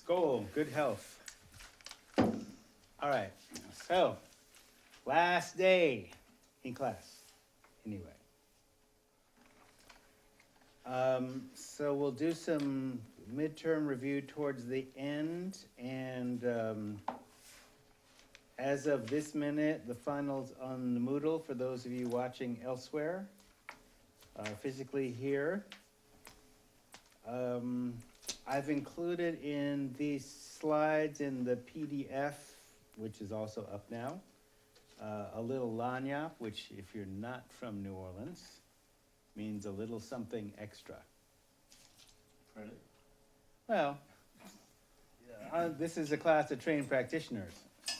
Goal, good health. All right, so last day in class, anyway. So we'll do some midterm review towards the end, and as of this minute, the finals on the Moodle for those of you watching elsewhere, physically here. I've included in these slides in the PDF, which is also up now, a little lagniappe, which if you're not from New Orleans, means a little something extra. Credit? Well, this is a class of trained practitioners.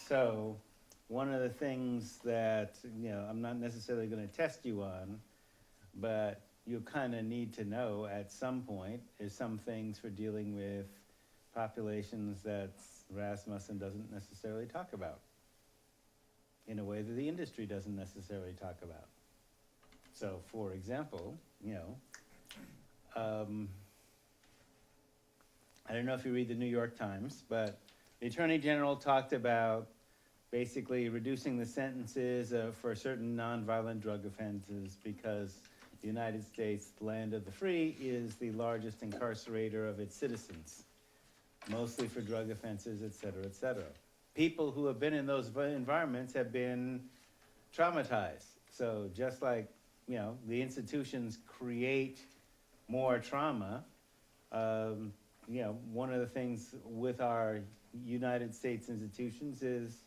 So one of the things that, I'm not necessarily going to test you on, but you kind of need to know at some point is some things for dealing with populations that Rasmussen doesn't necessarily talk about in a way that the industry doesn't necessarily talk about. So, for example, I don't know if you read the New York Times, but the Attorney General talked about basically reducing the sentences for certain nonviolent drug offenses because the United States, land of the free, is the largest incarcerator of its citizens, mostly for drug offenses, et cetera, et cetera. People who have been in those environments have been traumatized. So just like, the institutions create more trauma, one of the things with our United States institutions is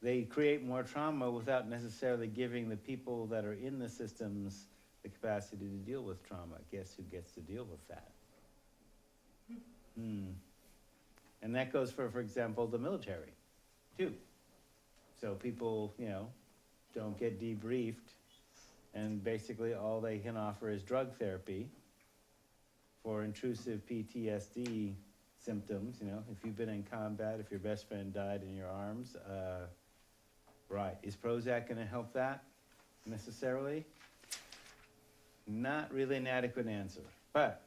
they create more trauma without necessarily giving the people that are in the systems the capacity to deal with trauma. Guess who gets to deal with that? And that goes for example, the military, too. So people, don't get debriefed, and basically all they can offer is drug therapy for intrusive PTSD symptoms. If you've been in combat, if your best friend died in your arms, right. Is Prozac going to help that necessarily? Not really an adequate answer, but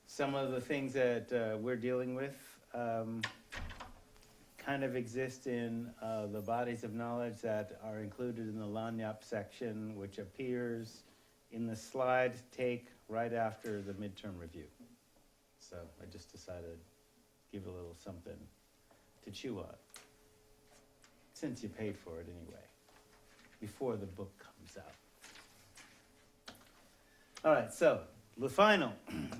some of the things that we're dealing with kind of exist in the bodies of knowledge that are included in the lagniappe section, which appears in the slide take right after the midterm review. So I just decided to give a little something to chew on, since you paid for it anyway, before the book comes out. All right, so the final,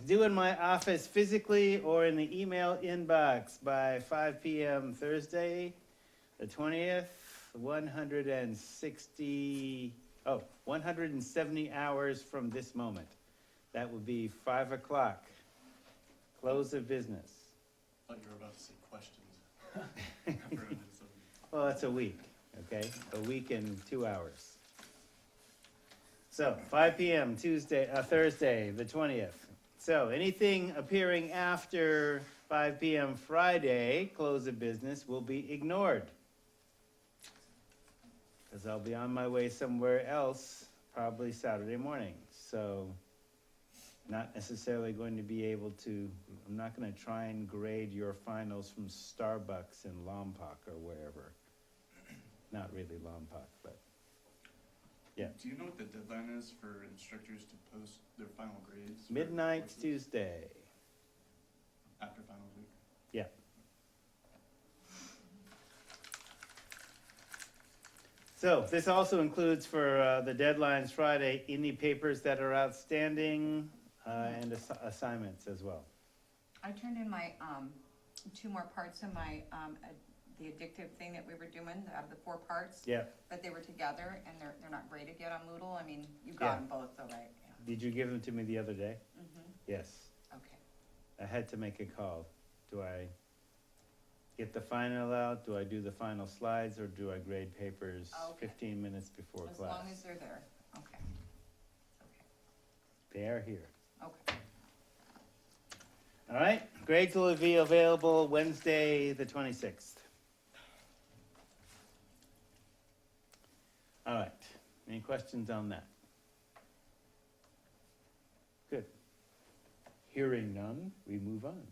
due in my office physically or in the email inbox by 5 p.m. Thursday, the 20th, 170 hours from this moment. That would be 5 o'clock, close of business. I thought you were about to say questions. Well, that's a week, okay? A week and 2 hours. So, 5 p.m. Thursday, the 20th. So, anything appearing after 5 p.m. Friday, close of business, will be ignored. Because I'll be on my way somewhere else, probably Saturday morning. So, not necessarily going to be able to, I'm not going to try and grade your finals from Starbucks in Lompoc or wherever. Not really Lompoc, but yeah. Do you know what the deadline is for instructors to post their final grades? Midnight Tuesday. After finals week? Yeah. So this also includes for the deadlines Friday, any papers that are outstanding and assignments as well. I turned in my 2 more parts of my the addictive thing that we were doing out of the 4 parts. Yeah. But they were together and they're not graded yet on Moodle. I mean, you got them both though, right? Yeah. Did you give them to me the other day? Mm-hmm. Yes. Okay. I had to make a call. Do I get the final out? Do I do the final slides, or do I grade papers 15 minutes before class? As long as they're there. Okay. Okay. They are here. Okay. All right. Grades will be available Wednesday, the 26th. All right. Any questions on that? Good. Hearing none, we move on.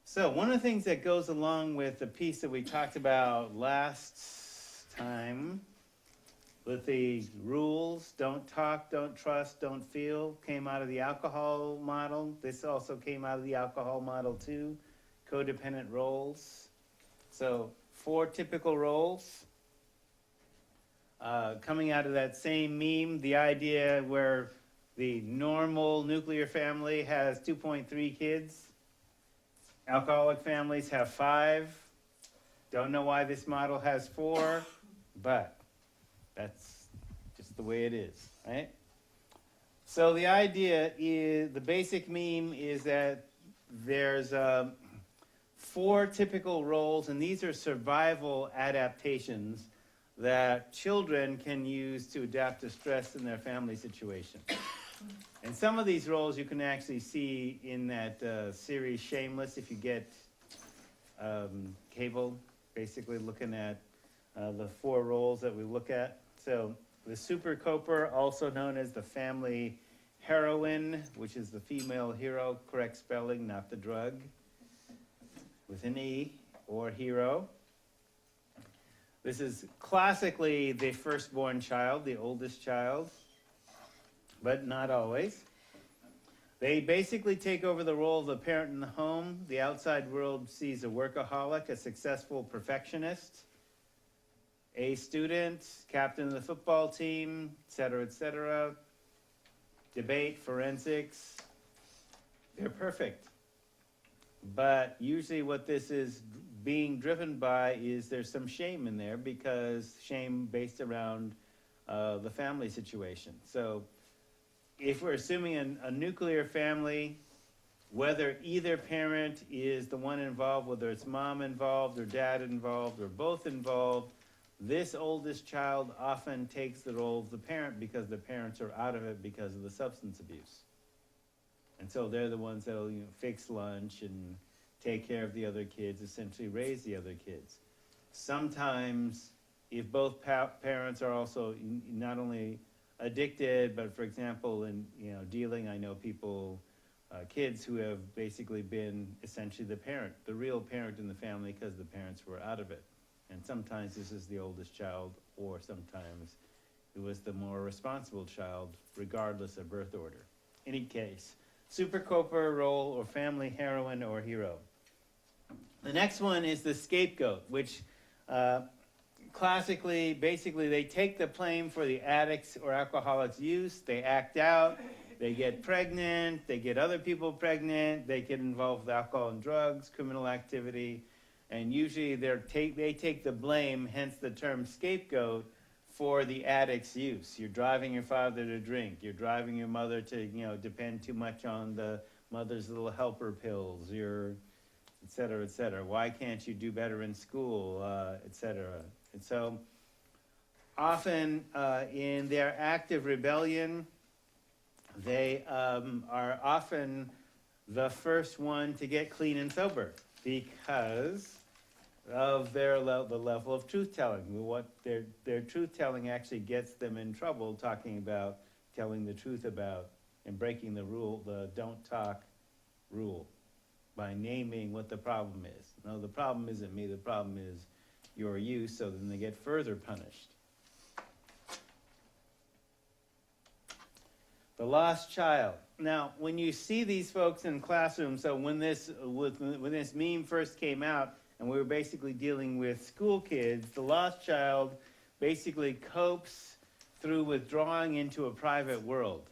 So one of the things that goes along with the piece that we talked about last time with the rules, don't talk, don't trust, don't feel, came out of the alcohol model. This also came out of the alcohol model too, codependent roles. So 4 typical roles. Coming out of that same meme, the idea where the normal nuclear family has 2.3 kids. Alcoholic families have 5. Don't know why this model has 4, but that's just the way it is, right? So the idea is, the basic meme is that there's 4 typical roles, and these are survival adaptations that children can use to adapt to stress in their family situation. And some of these roles you can actually see in that series Shameless if you get cable, basically looking at the 4 roles that we look at. So the super coper, also known as the family heroine, which is the female hero, correct spelling, not the drug, with an E, or hero. This is classically the firstborn child, the oldest child, but not always. They basically take over the role of the parent in the home. The outside world sees a workaholic, a successful perfectionist, A student, captain of the football team, et cetera, debate, forensics. They're perfect. But usually what this is being driven by is there's some shame in there, because shame based around the family situation. So if we're assuming a nuclear family, whether either parent is the one involved, whether it's mom involved or dad involved or both involved, this oldest child often takes the role of the parent because the parents are out of it because of the substance abuse. And so they're the ones that'll fix lunch and take care of the other kids, essentially raise the other kids. Sometimes, if both parents are also not only addicted, but for example, in dealing, I know people, kids who have basically been essentially the parent, the real parent in the family, because the parents were out of it. And sometimes this is the oldest child, or sometimes it was the more responsible child, regardless of birth order. Any case, super coper role, or family heroine or hero. The next one is the scapegoat, which classically, basically, they take the blame for the addict's or alcoholic's use, they act out, they get pregnant, they get other people pregnant, they get involved with alcohol and drugs, criminal activity, and usually they take the blame, hence the term scapegoat, for the addict's use. You're driving your father to drink, you're driving your mother to depend too much on the mother's little helper pills, you're et cetera, et cetera. Why can't you do better in school, et cetera. And so often in their active rebellion, they are often the first one to get clean and sober because of the level of truth-telling. What their truth-telling actually gets them in trouble, talking about telling the truth about and breaking the rule, the don't talk rule, by naming what the problem is. No, the problem isn't me, the problem is your use, so then they get further punished. The lost child. Now, when you see these folks in classrooms, so when this meme first came out, and we were basically dealing with school kids, the lost child basically copes through withdrawing into a private world.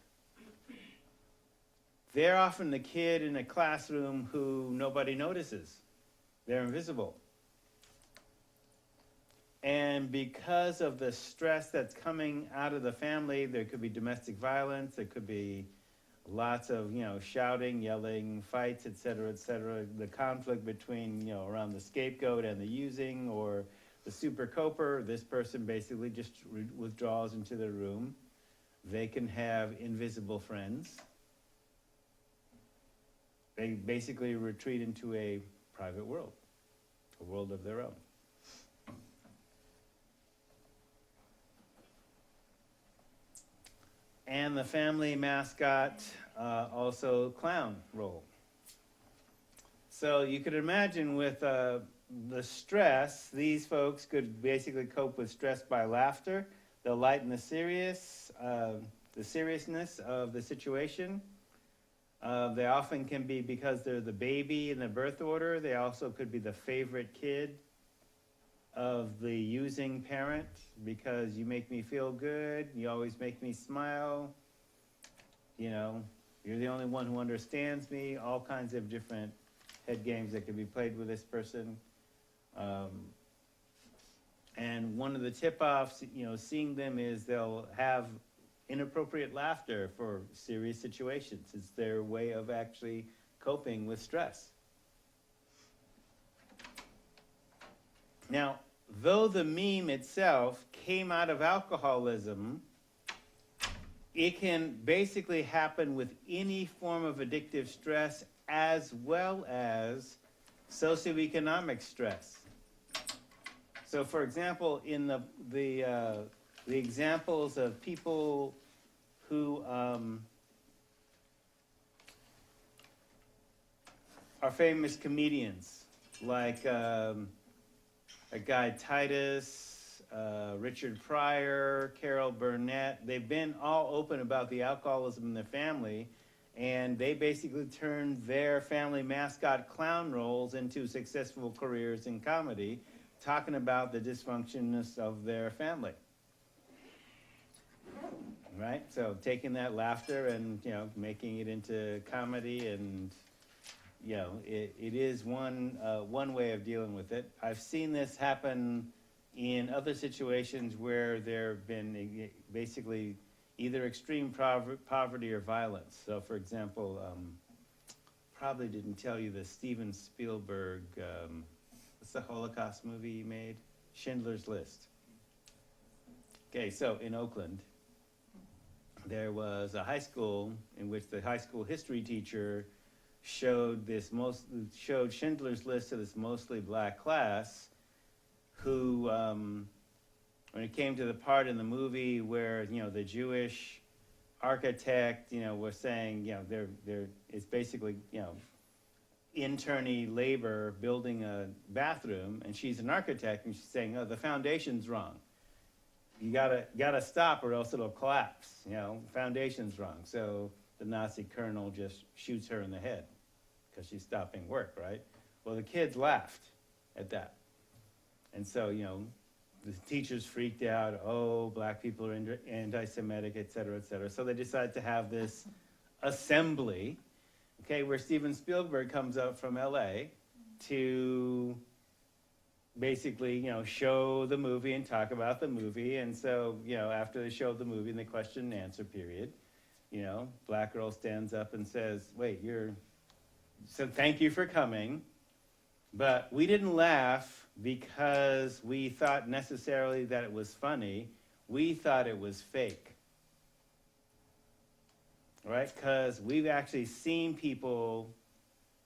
They're often the kid in a classroom who nobody notices. They're invisible. And because of the stress that's coming out of the family, there could be domestic violence, there could be lots of, shouting, yelling, fights, et cetera, the conflict between, around the scapegoat and the using, or the super coper. This person basically just withdraws into their room. They can have invisible friends. They basically retreat into a private world, a world of their own. And the family mascot, also clown role. So you could imagine with the stress, these folks could basically cope with stress by laughter. They'll lighten the seriousness of the situation. They often can be because they're the baby in the birth order. They also could be the favorite kid of the using parent because you make me feel good. You always make me smile. You know, you're the only one who understands me. All kinds of different head games that can be played with this person. And one of the tip-offs, you know, seeing them is they'll have inappropriate laughter for serious situations. It's their way of actually coping with stress. Now, though the meme itself came out of alcoholism, it can basically happen with any form of addictive stress as well as socioeconomic stress. So, for example, in the examples of people who are famous comedians, like a guy Titus, Richard Pryor, Carol Burnett, they've been all open about the alcoholism in their family, and they basically turned their family mascot clown roles into successful careers in comedy, talking about the dysfunctionness of their family. Right? So taking that laughter and, you know, making it into comedy, and, you know, it is one way of dealing with it. I've seen this happen in other situations where there have been basically either extreme poverty or violence. So, for example, probably didn't tell you the Steven Spielberg, what's the Holocaust movie he made? Schindler's List. Okay, so in Oakland, there was a high school in which the high school history teacher showed Schindler's List to this mostly black class, who, when it came to the part in the movie where, you know, the Jewish architect, you know, was saying, you know, it's basically, you know, internee labor building a bathroom, and she's an architect, and she's saying, oh, the foundation's wrong. You gotta stop or else it'll collapse, you know, foundation's wrong. So the Nazi colonel just shoots her in the head because she's stopping work, right? Well, the kids laughed at that. And so, you know, the teachers freaked out, oh, black people are anti-Semitic, et cetera, et cetera. So they decided to have this assembly, okay, where Steven Spielberg comes up from LA to basically, you know, show the movie and talk about the movie. And so, you know, after they showed the movie in the question and answer period, you know, black girl stands up and says, wait, so thank you for coming, but we didn't laugh because we thought necessarily that it was funny. We thought it was fake. Right? Because we've actually seen people,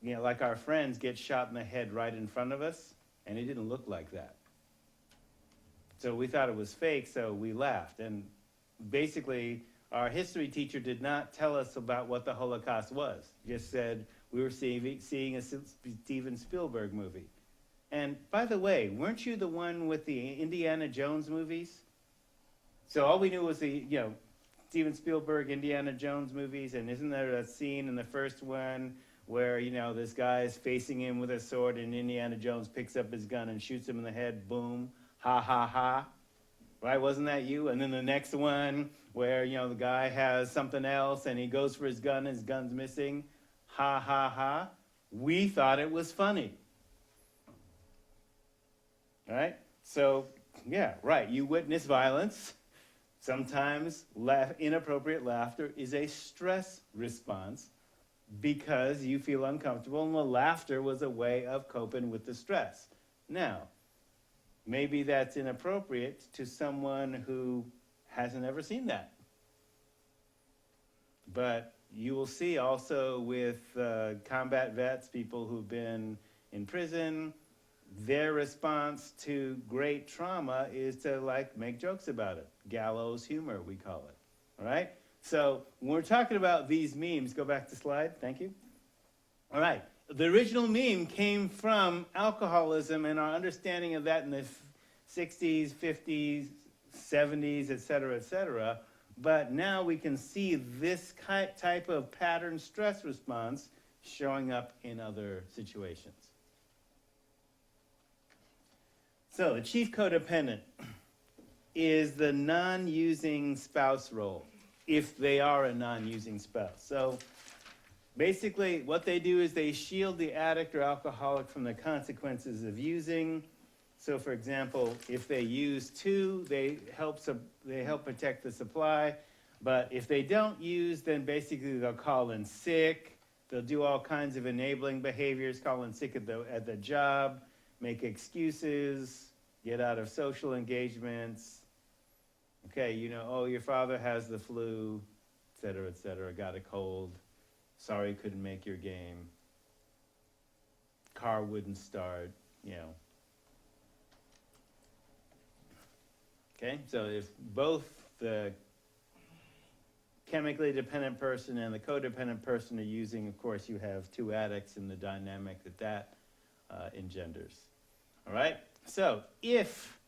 you know, like our friends get shot in the head right in front of us, and it didn't look like that. So we thought it was fake, so we laughed. And basically, our history teacher did not tell us about what the Holocaust was. Just said we were seeing a Steven Spielberg movie. And by the way, weren't you the one with the Indiana Jones movies? So all we knew was the, you know, Steven Spielberg, Indiana Jones movies, and isn't there a scene in the first one where, you know, this guy's facing him with a sword and Indiana Jones picks up his gun and shoots him in the head, boom, ha, ha, ha. Right, wasn't that you? And then the next one where, you know, the guy has something else and he goes for his gun and his gun's missing, ha, ha, ha. We thought it was funny. Right? So, yeah, right, you witness violence. Sometimes inappropriate laughter is a stress response because you feel uncomfortable, and the laughter was a way of coping with the stress. Now, maybe that's inappropriate to someone who hasn't ever seen that. But you will see also with combat vets, people who've been in prison, their response to great trauma is to, like, make jokes about it. Gallows humor, we call it, all right? So when we're talking about these memes, go back to slide, thank you. All right, the original meme came from alcoholism and our understanding of that in the 60s, 50s, 70s, et cetera, but now we can see this type of pattern stress response showing up in other situations. So the chief codependent is the non-using spouse role, if they are a non-using spouse. So basically what they do is they shield the addict or alcoholic from the consequences of using. So for example, if they use too, they help protect the supply. But if they don't use, then basically they'll call in sick. They'll do all kinds of enabling behaviors, call in sick at the job, make excuses, get out of social engagements. Okay, you know, oh, your father has the flu, et cetera, got a cold. Sorry, couldn't make your game. Car wouldn't start, you know. Okay, so if both the chemically dependent person and the codependent person are using, of course, you have two addicts in the dynamic that engenders. All right, so if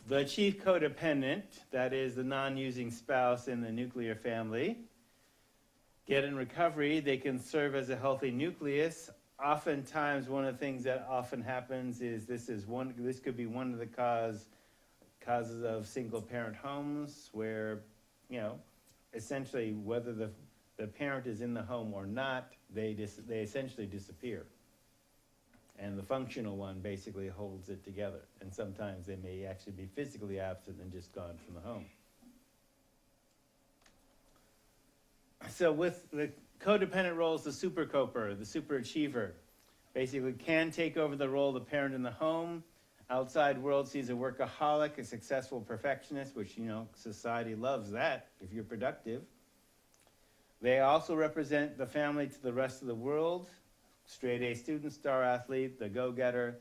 the chief codependent, that is the non-using spouse in the nuclear family, get in recovery, they can serve as a healthy nucleus. Oftentimes, one of the things that often happens is this could be one of the causes of single-parent homes where, you know, essentially whether the parent is in the home or not, they essentially disappear. And the functional one basically holds it together. And sometimes they may actually be physically absent and just gone from the home. So with the codependent roles, the super coper, the super achiever, basically can take over the role of the parent in the home. Outside world sees a workaholic, a successful perfectionist, which, you know, society loves that if you're productive. They also represent the family to the rest of the world. Straight A student, star athlete, the go-getter.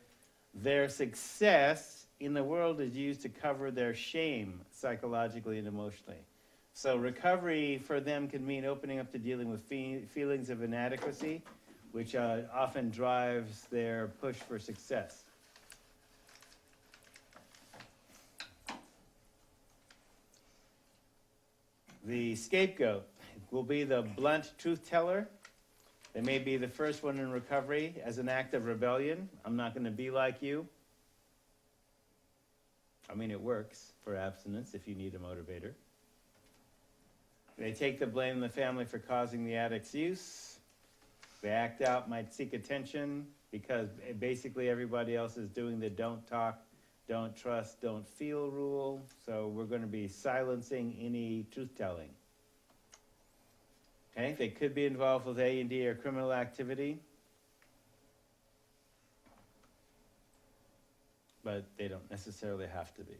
Their success in the world is used to cover their shame psychologically and emotionally. So recovery for them can mean opening up to dealing with feelings of inadequacy, which often drives their push for success. The scapegoat will be the blunt truth teller. They may be the first one in recovery as an act of rebellion. I'm not going to be like you. I mean, it works for abstinence if you need a motivator. They take the blame in the family for causing the addict's use. They act out, might seek attention because basically everybody else is doing the don't talk, don't trust, don't feel rule. So we're going to be silencing any truth-telling. Okay, they could be involved with A&D or criminal activity, but they don't necessarily have to be.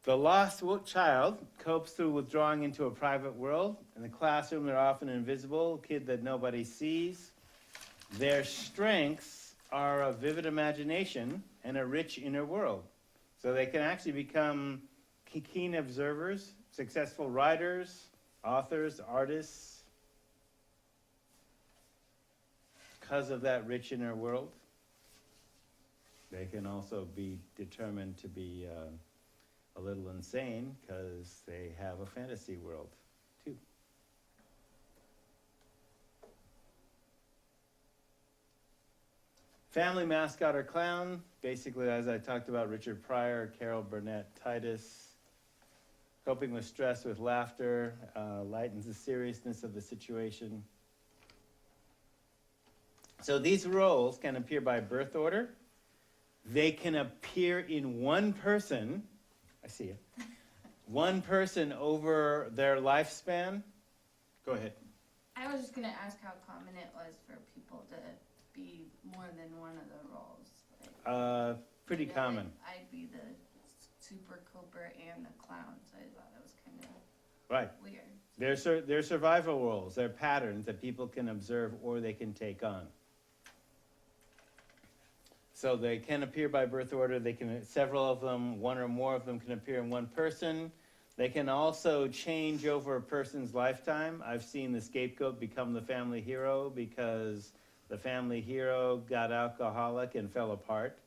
The lost child copes through withdrawing into a private world. In the classroom, they're often invisible, a kid that nobody sees. Their strengths are a vivid imagination and a rich inner world. So they can actually become keen observers, successful writers, authors, artists, because of that rich inner world. They can also be determined to be a little insane because they have a fantasy world too. Family mascot or clown, basically as I talked about, Richard Pryor, Carol Burnett, Titus. Coping with stress with laughter, lightens the seriousness of the situation. So these roles can appear by birth order. They can appear in one person. I see it. One person over their lifespan. Go ahead. I was just going to ask how common it was for people to be more than one of the roles. Pretty common. I'd be the super coper and the clown, so I thought that was kind of right. Weird. They're survival roles. They're patterns that people can observe or they can take on. So they can appear by birth order. They can, several of them, one or more of them can appear in one person. They can also change over a person's lifetime. I've seen the scapegoat become the family hero because the family hero got alcoholic and fell apart.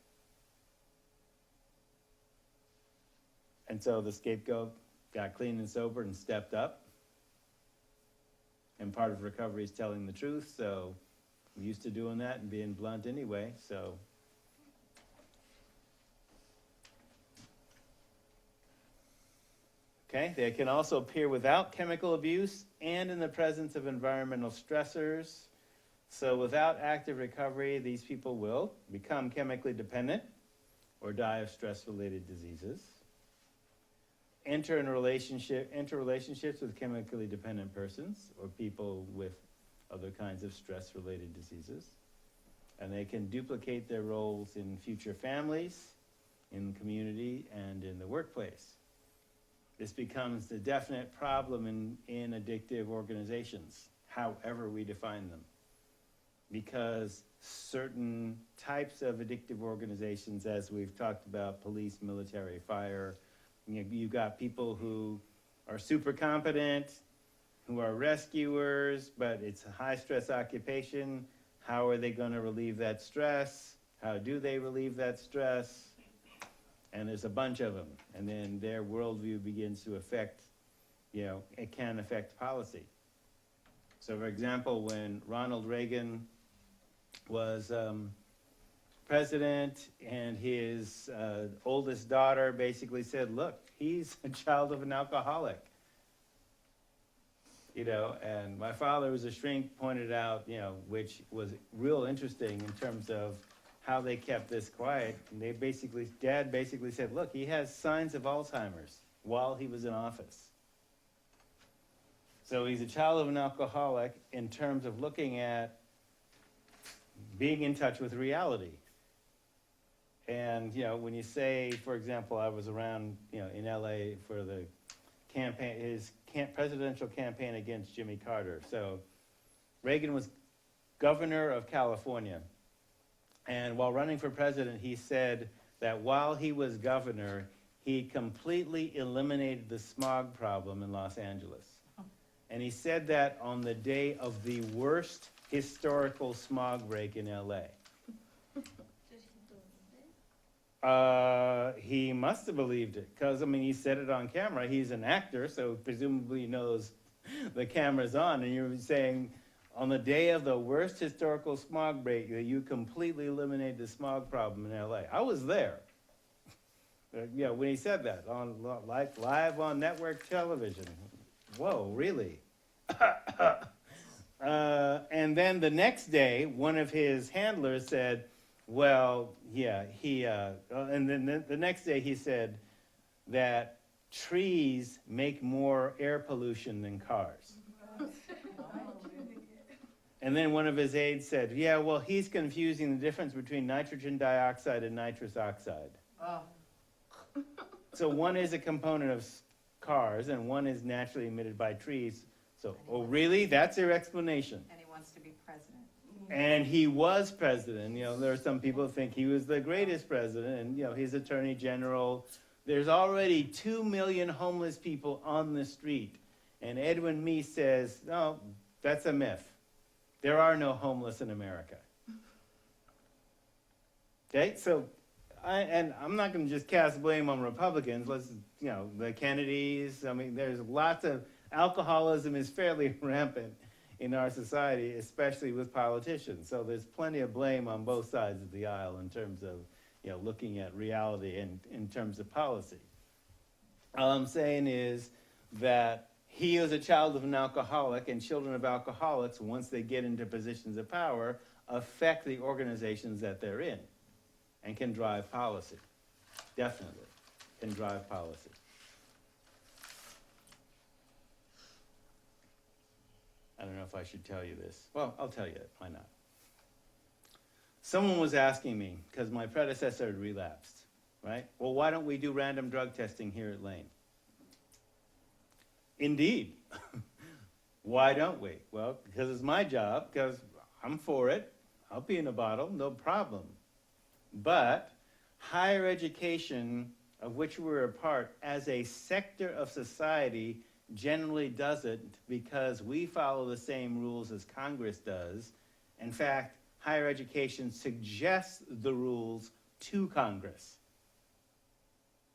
And so the scapegoat got clean and sober and stepped up. And part of recovery is telling the truth, so I'm used to doing that and being blunt anyway, so. Okay, they can also appear without chemical abuse and in the presence of environmental stressors. So without active recovery, these people will become chemically dependent or die of stress-related diseases. Enter relationships with chemically dependent persons or people with other kinds of stress-related diseases. And they can duplicate their roles in future families, in community, and in the workplace. This becomes the definite problem in addictive organizations, however we define them. Because certain types of addictive organizations, as we've talked about, police, military, fire, you've got people who are super competent, who are rescuers, but it's a high-stress occupation. How are they going to relieve that stress? How do they relieve that stress? And there's a bunch of them. And then their worldview begins to affect, it can affect policy. So, for example, when Ronald Reagan was president and his oldest daughter basically said, look, he's a child of an alcoholic. And my father was a shrink, pointed out, which was real interesting in terms of how they kept this quiet. And Dad basically said, look, he has signs of Alzheimer's while he was in office. So he's a child of an alcoholic in terms of looking at being in touch with reality. And, when you say, for example, I was around, in LA for the campaign, his presidential campaign against Jimmy Carter. So Reagan was governor of California. And while running for president, he said that while he was governor, he completely eliminated the smog problem in Los Angeles. And he said that on the day of the worst historical smog break in LA. He must have believed it, because, he said it on camera. He's an actor, so presumably he knows the camera's on, and you're saying, on the day of the worst historical smog break, that you completely eliminated the smog problem in LA. I was there. When he said that, live on network television. Whoa, really? And then the next day, one of his handlers said, well, and then the next day he said that trees make more air pollution than cars. And then one of his aides said, he's confusing the difference between nitrogen dioxide and nitrous oxide. Oh. So one is a component of cars and one is naturally emitted by trees. So, really? That's your explanation? And he wants to be president. And he was president. There are some people who think he was the greatest president, and, he's attorney general. There's already 2 million homeless people on the street. And Edwin Meese says, no, that's a myth. There are no homeless in America. Okay, so, I'm not going to just cast blame on Republicans. The Kennedys, there's lots of, alcoholism is fairly rampant in our society, especially with politicians. So there's plenty of blame on both sides of the aisle in terms of, looking at reality and in terms of policy. All I'm saying is that he is a child of an alcoholic, and children of alcoholics, once they get into positions of power, affect the organizations that they're in and can drive policy. Definitely can drive policy. I don't know if I should tell you this. Well, I'll tell you it. Why not? Someone was asking me, because my predecessor had relapsed, right? Well, why don't we do random drug testing here at Lane? Indeed. Why don't we? Well, because it's my job, because I'm for it. I'll be in a bottle, no problem. But higher education of which we're a part, as a sector of society, generally doesn't because we follow the same rules as Congress does. In fact, higher education suggests the rules to Congress.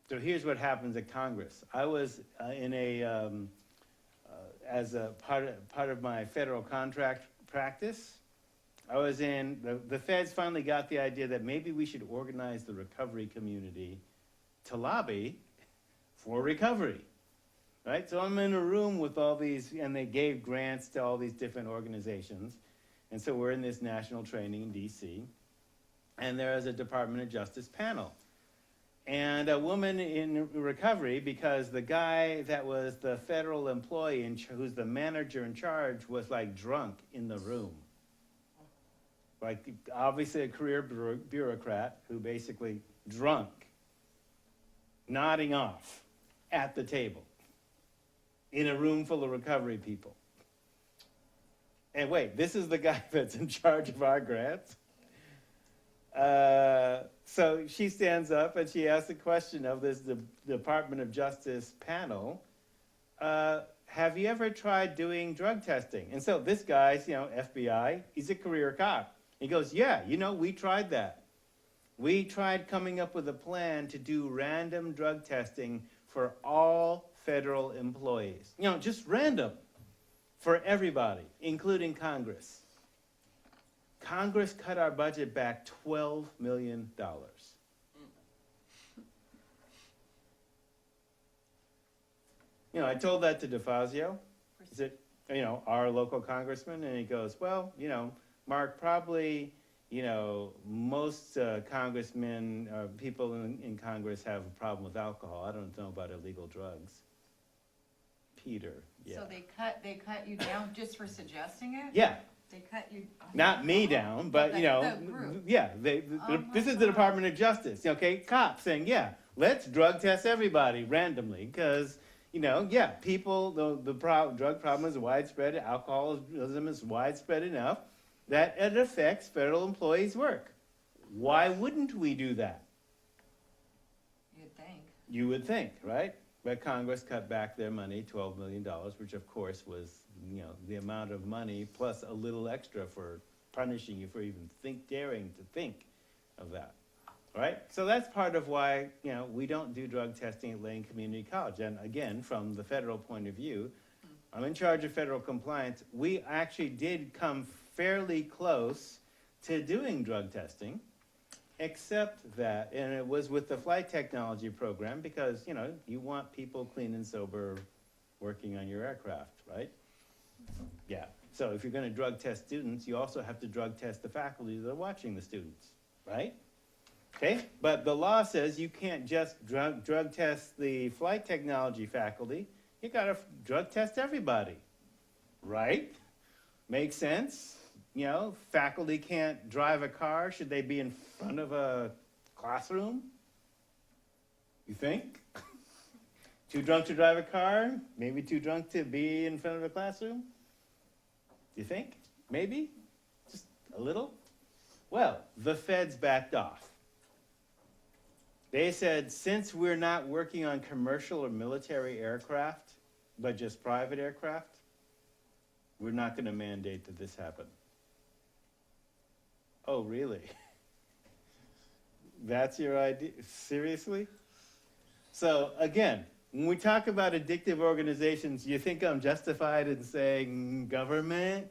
So here's what happens at Congress. I was as a part of my federal contract practice, I was in, the feds finally got the idea that maybe we should organize the recovery community to lobby for recovery, right? So I'm in a room with all these, and they gave grants to all these different organizations. And so we're in this national training in DC, and there is a Department of Justice panel. And a woman in recovery, because the guy that was the federal employee who's the manager in charge was like drunk in the room. Like obviously a career bureaucrat who basically drunk, nodding off at the table in a room full of recovery people. And wait, this is the guy that's in charge of our grants? So she stands up and she asks the question of this Department of Justice panel, have you ever tried doing drug testing? And so this guy's, FBI, he's a career cop. He goes, yeah, we tried that. We tried coming up with a plan to do random drug testing for all federal employees. Just random for everybody, including Congress. Congress cut our budget back $12 million. I told that to DeFazio, is it, our local congressman, and he goes, well, Mark, probably, most congressmen, people in Congress have a problem with alcohol. I don't know about illegal drugs. Peter, yeah. So they cut you down just for suggesting it? Yeah. They cut you. Not me down, but the group. yeah. This is the God. Department of Justice. Okay, cops saying, yeah, let's drug test everybody randomly because people. The drug problem is widespread. Alcoholism is widespread enough that it affects federal employees' work. Why wouldn't we do that? You'd think. You would think, right? But Congress cut back their money, $12 million, which of course was, the amount of money plus a little extra for punishing you for even daring to think of that, right? So that's part of why, we don't do drug testing at Lane Community College. And again, from the federal point of view, I'm in charge of federal compliance. We actually did come fairly close to doing drug testing, except that, and it was with the flight technology program because, you want people clean and sober working on your aircraft, right? Yeah. So if you're going to drug test students, you also have to drug test the faculty that are watching the students, right? Okay? But the law says you can't just drug test the flight technology faculty. You got to drug test everybody, right? Makes sense? Faculty can't drive a car. Should they be in front of a classroom? You think? Too drunk to drive a car? Maybe too drunk to be in front of a classroom? Do you think? Maybe? Just a little? Well, the feds backed off. They said, since we're not working on commercial or military aircraft, but just private aircraft, we're not going to mandate that this happen. Oh, really? That's your idea? Seriously? So, again, when we talk about addictive organizations, you think I'm justified in saying government,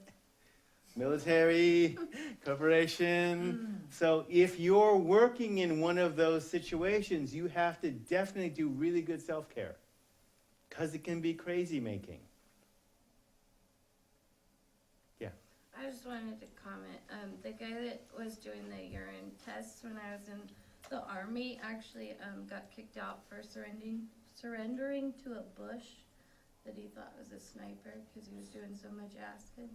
military, corporation? So if you're working in one of those situations, you have to definitely do really good self-care because it can be crazy making. I just wanted to comment, the guy that was doing the urine tests when I was in the Army actually got kicked out for surrendering to a bush that he thought was a sniper because he was doing so much acid.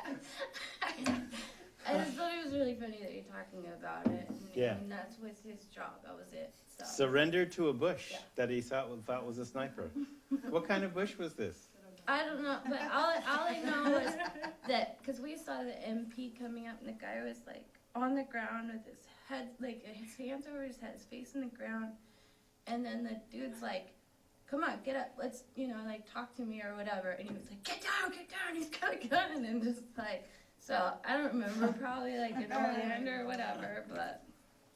And I just thought it was really funny that you're talking about it. And that was his job. That was it. So. Surrender to a bush that he thought was a sniper. What kind of bush was this? I don't know, but all I know is that because we saw the MP coming up and the guy was like on the ground with his head, like his hands over his head, his face in the ground, And then the dude's like, come on, get up, let's, like, talk to me or whatever. And he was like, get down, he's got a gun. And just like, so I don't remember, probably like an old hand or whatever, but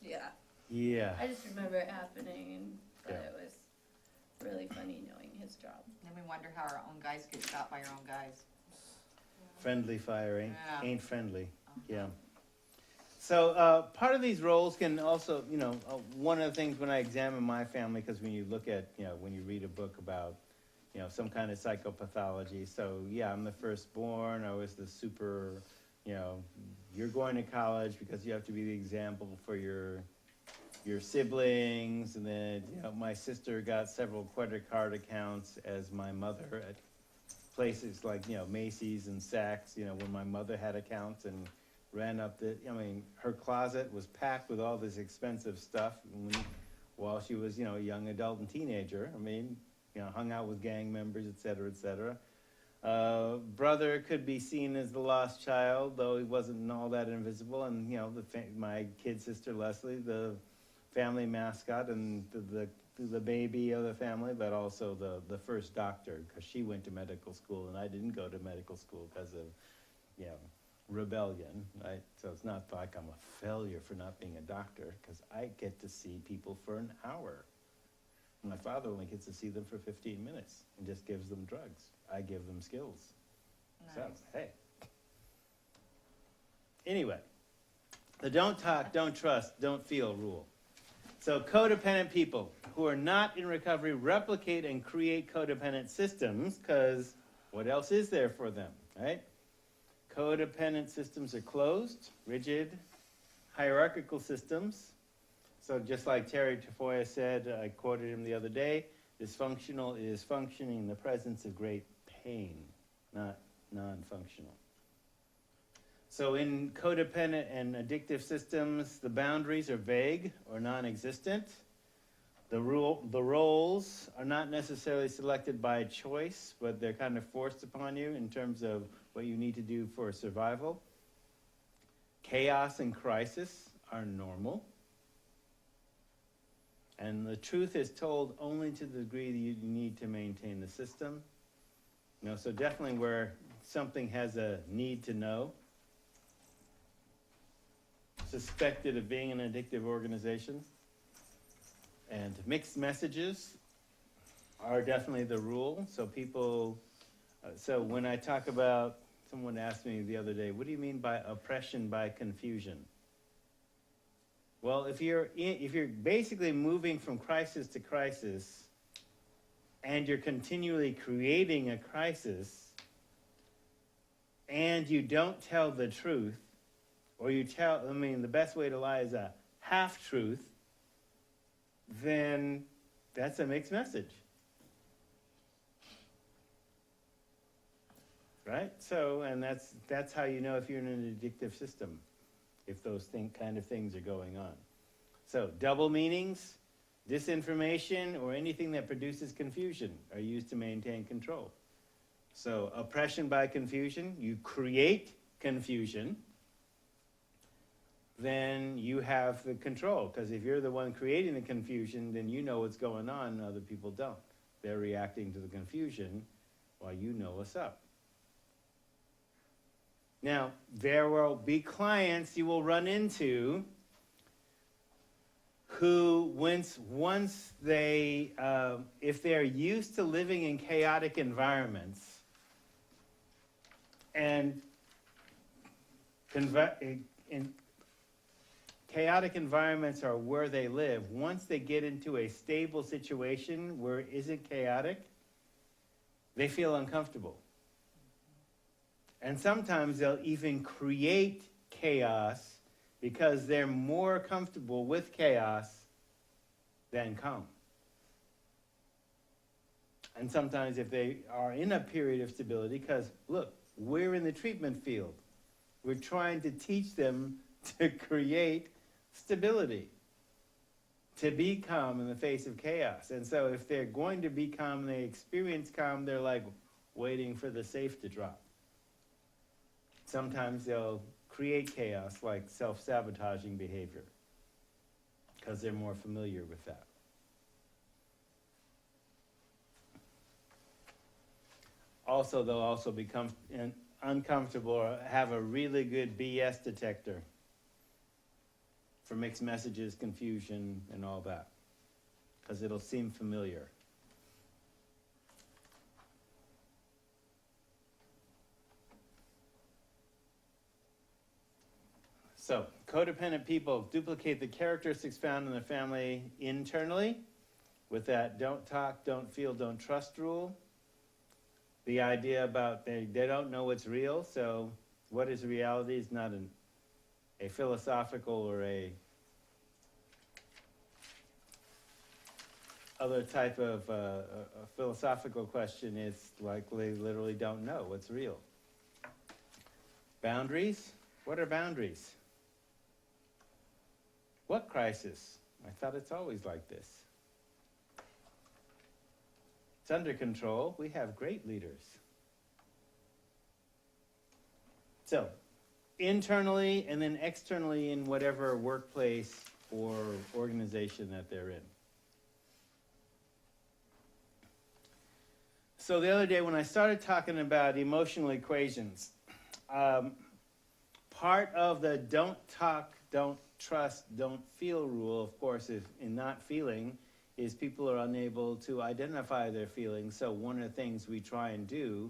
yeah. Yeah. I just remember it happening and thought Yeah. it was really funny knowing his job. Then we wonder how our own guys get shot by our own guys. Friendly fire Yeah. ain't friendly. Yeah. So part of these roles can also, one of the things when I examine my family, because when you look at, when you read a book about, some kind of psychopathology. So yeah, I'm the firstborn. I was the super, you're going to college because you have to be the example for your siblings. And then, my sister got several credit card accounts as my mother at places like, Macy's and Saks, when my mother had accounts and ran up her closet was packed with all this expensive stuff while she was, a young adult and teenager. Hung out with gang members, et cetera, et cetera. Brother could be seen as the lost child, though he wasn't all that invisible. And, my kid sister, Leslie, the family mascot and the baby of the family, but also the first doctor, because she went to medical school and I didn't go to medical school because of, rebellion, right? So it's not like I'm a failure for not being a doctor, because I get to see people for an hour. My father only gets to see them for 15 minutes and just gives them drugs. I give them skills. Nice. So, hey. Anyway, the don't talk, don't trust, don't feel rule. So codependent people who are not in recovery replicate and create codependent systems, because what else is there for them, right? Codependent systems are closed, rigid, hierarchical systems. So just like Terry Tafoya said, I quoted him the other day, dysfunctional is functioning in the presence of great pain, not non-functional. So in codependent and addictive systems, the boundaries are vague or non-existent. The roles are not necessarily selected by choice, but they're kind of forced upon you in terms of what you need to do for survival. Chaos and crisis are normal. And the truth is told only to the degree that you need to maintain the system. So definitely where something has a need to know. Suspected of being an addictive organization. And mixed messages are definitely the rule. So people, so when I talk about, someone asked me the other day, what do you mean by oppression by confusion? Well, if you're basically moving from crisis to crisis, and you're continually creating a crisis, and you don't tell the truth, or the best way to lie is a half-truth, then that's a mixed message. Right? So, and that's how you know if you're in an addictive system, if those kind of things are going on. So, double meanings, disinformation, or anything that produces confusion are used to maintain control. So, oppression by confusion, you create confusion, then you have the control. Because if you're the one creating the confusion, then you know what's going on and other people don't. They're reacting to the confusion while you know what's up. Now, there will be clients you will run into who, once they, if they're used to living in chaotic environments, and chaotic environments are where they live, once they get into a stable situation where it isn't chaotic, they feel uncomfortable. And sometimes they'll even create chaos because they're more comfortable with chaos than calm. And sometimes if they are in a period of stability, because look, we're in the treatment field. We're trying to teach them to create stability, to be calm in the face of chaos. And so if they're going to be calm, they experience calm, they're like waiting for the safe to drop. Sometimes they'll create chaos, like self-sabotaging behavior, because they're more familiar with that. Also, they'll also become uncomfortable or have a really good BS detector for mixed messages, confusion, and all that, because it'll seem familiar. So, codependent people duplicate the characteristics found in the family internally with that don't talk, don't feel, don't trust rule. The idea about they don't know what's real, so what is reality is not a philosophical or a other type of a philosophical question. It's like they literally don't know what's real. Boundaries? What are boundaries? What crisis? I thought it's always like this. It's under control. We have great leaders. So, internally and then externally in whatever workplace or organization that they're in. So the other day when I started talking about emotional equations, part of the don't talk, don't trust, don't feel rule, of course, is in not feeling, is people are unable to identify their feelings. So one of the things we try and do,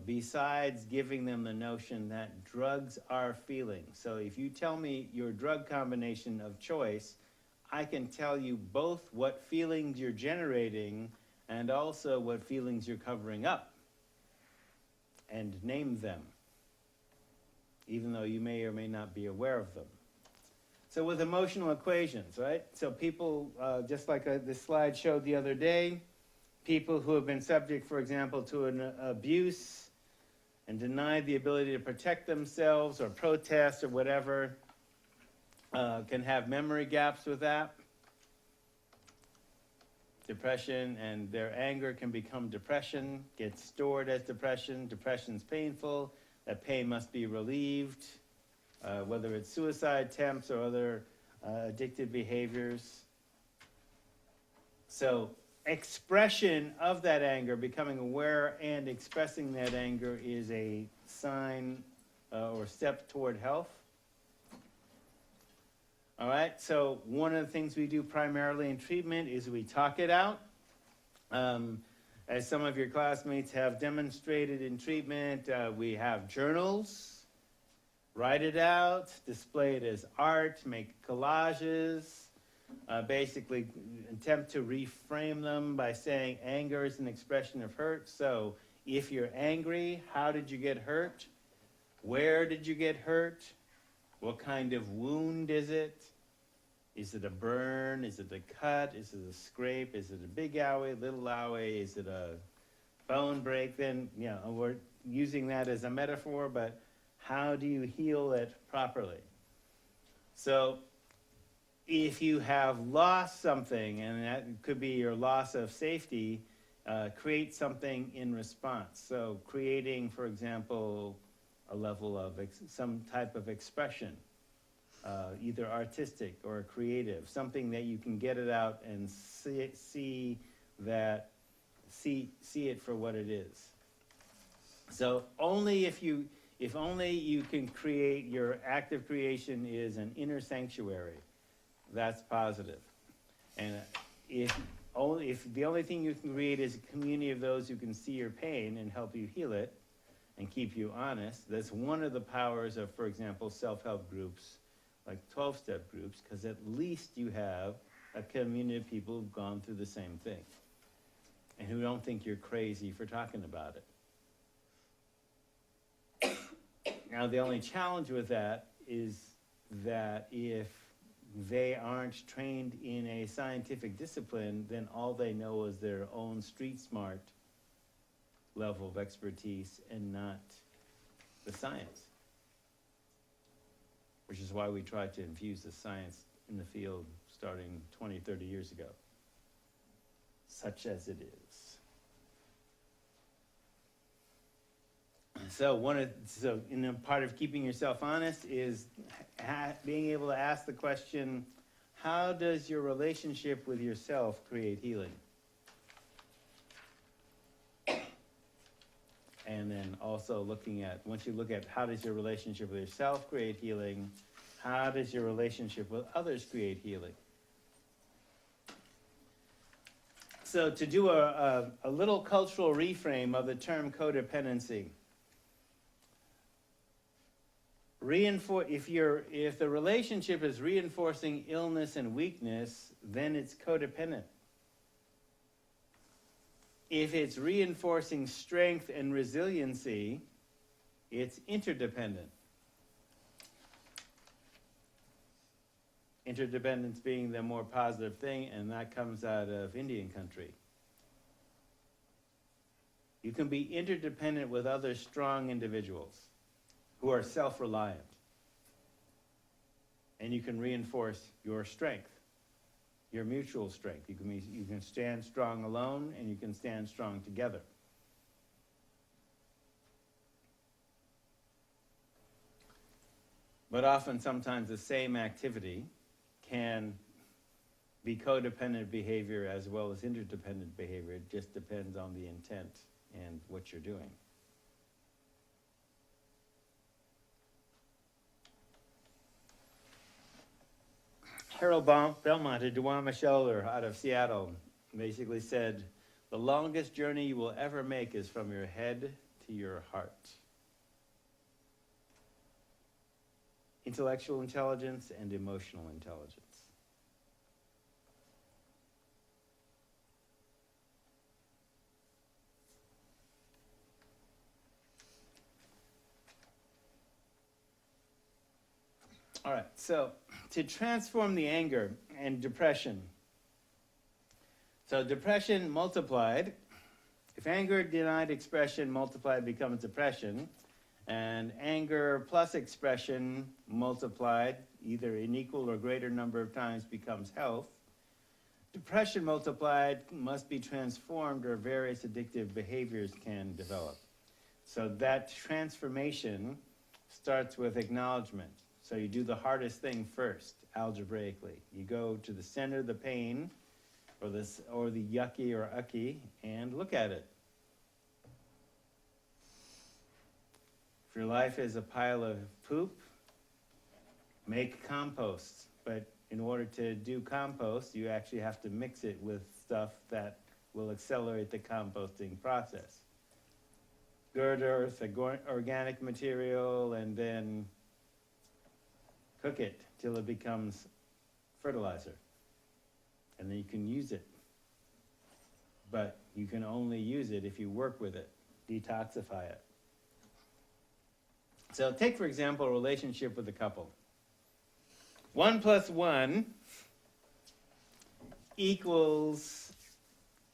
besides giving them the notion that drugs are feelings. So if you tell me your drug combination of choice, I can tell you both what feelings you're generating and also what feelings you're covering up, and name them, even though you may or may not be aware of them. So with emotional equations, right? So people, just like this slide showed the other day, people who have been subject, for example, to an abuse and denied the ability to protect themselves or protest or whatever, can have memory gaps with that. Depression, and their anger can become depression, gets stored as depression. Depression's painful. That pain must be relieved, whether it's suicide attempts or other addictive behaviors. So expression of that anger, becoming aware and expressing that anger, is a sign or step toward health. All right, so one of the things we do primarily in treatment is we talk it out. As some of your classmates have demonstrated in treatment, we have journals, write it out, display it as art, make collages, basically attempt to reframe them by saying anger is an expression of hurt. So if you're angry, how did you get hurt? Where did you get hurt? What kind of wound is it? Is it a burn? Is it a cut? Is it a scrape? Is it a big owie, little owie? Is it a bone break? Then, we're using that as a metaphor, but how do you heal it properly? So if you have lost something, and that could be your loss of safety, create something in response. So creating, for example, a level of some type of expression, either artistic or creative, something that you can get it out and see it for what it is. So if only you can create, your active creation is an inner sanctuary, that's positive. And if the only thing you can create is a community of those who can see your pain and help you heal it and keep you honest, that's one of the powers of, for example, self-help groups like 12-step groups, because at least you have a community of people who've gone through the same thing and who don't think you're crazy for talking about it. Now, the only challenge with that is that if they aren't trained in a scientific discipline, then all they know is their own street smart level of expertise and not the science. Which is why we tried to infuse the science in the field starting 20, 30 years ago, such as it is. So in a part of keeping yourself honest is being able to ask the question, how does your relationship with yourself create healing? And then also looking at, once you look at how does your relationship with yourself create healing, how does your relationship with others create healing? So to do a little cultural reframe of the term codependency. If the relationship is reinforcing illness and weakness, then it's codependent. If it's reinforcing strength and resiliency, it's interdependent. Interdependence being the more positive thing, and that comes out of Indian country. You can be interdependent with other strong individuals who are self-reliant. And you can reinforce your strength, your mutual strength. You can stand strong alone, and you can stand strong together. But often, sometimes the same activity can be codependent behavior as well as interdependent behavior. It just depends on the intent and what you're doing. Harold Belmont, a Duwamish Michelle out of Seattle, basically said, "The longest journey you will ever make is from your head to your heart." Intellectual intelligence and emotional intelligence. All right, so to transform the anger and depression. So depression multiplied. If anger denied expression multiplied becomes depression, and anger plus expression multiplied, either in equal or greater number of times, becomes health. Depression multiplied must be transformed, or various addictive behaviors can develop. So that transformation starts with acknowledgement. So you do the hardest thing first, algebraically. You go to the center of the pain, or the yucky or ucky, and look at it. If your life is a pile of poop, make compost. But in order to do compost, you actually have to mix it with stuff that will accelerate the composting process. Good earth, organic material, and then cook it till it becomes fertilizer. And then you can use it. But you can only use it if you work with it, detoxify it. So take, for example, a relationship with a couple. 1 + 1 equals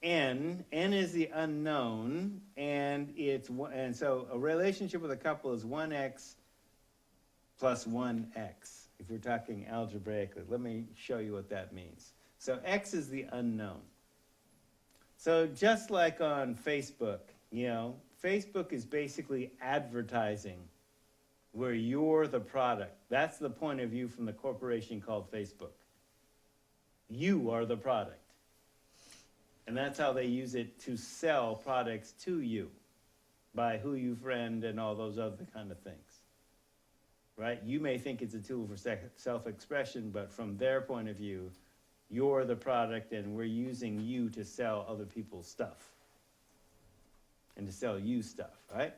n. N is the unknown, and so a relationship with a couple is 1x plus 1x, if we're talking algebraically. Let me show you what that means. So x is the unknown. So just like on Facebook, Facebook is basically advertising where you're the product. That's the point of view from the corporation called Facebook. You are the product. And that's how they use it to sell products to you by who you friend and all those other kind of things. Right? You may think it's a tool for self-expression, but from their point of view, you're the product and we're using you to sell other people's stuff. And to sell you stuff, right?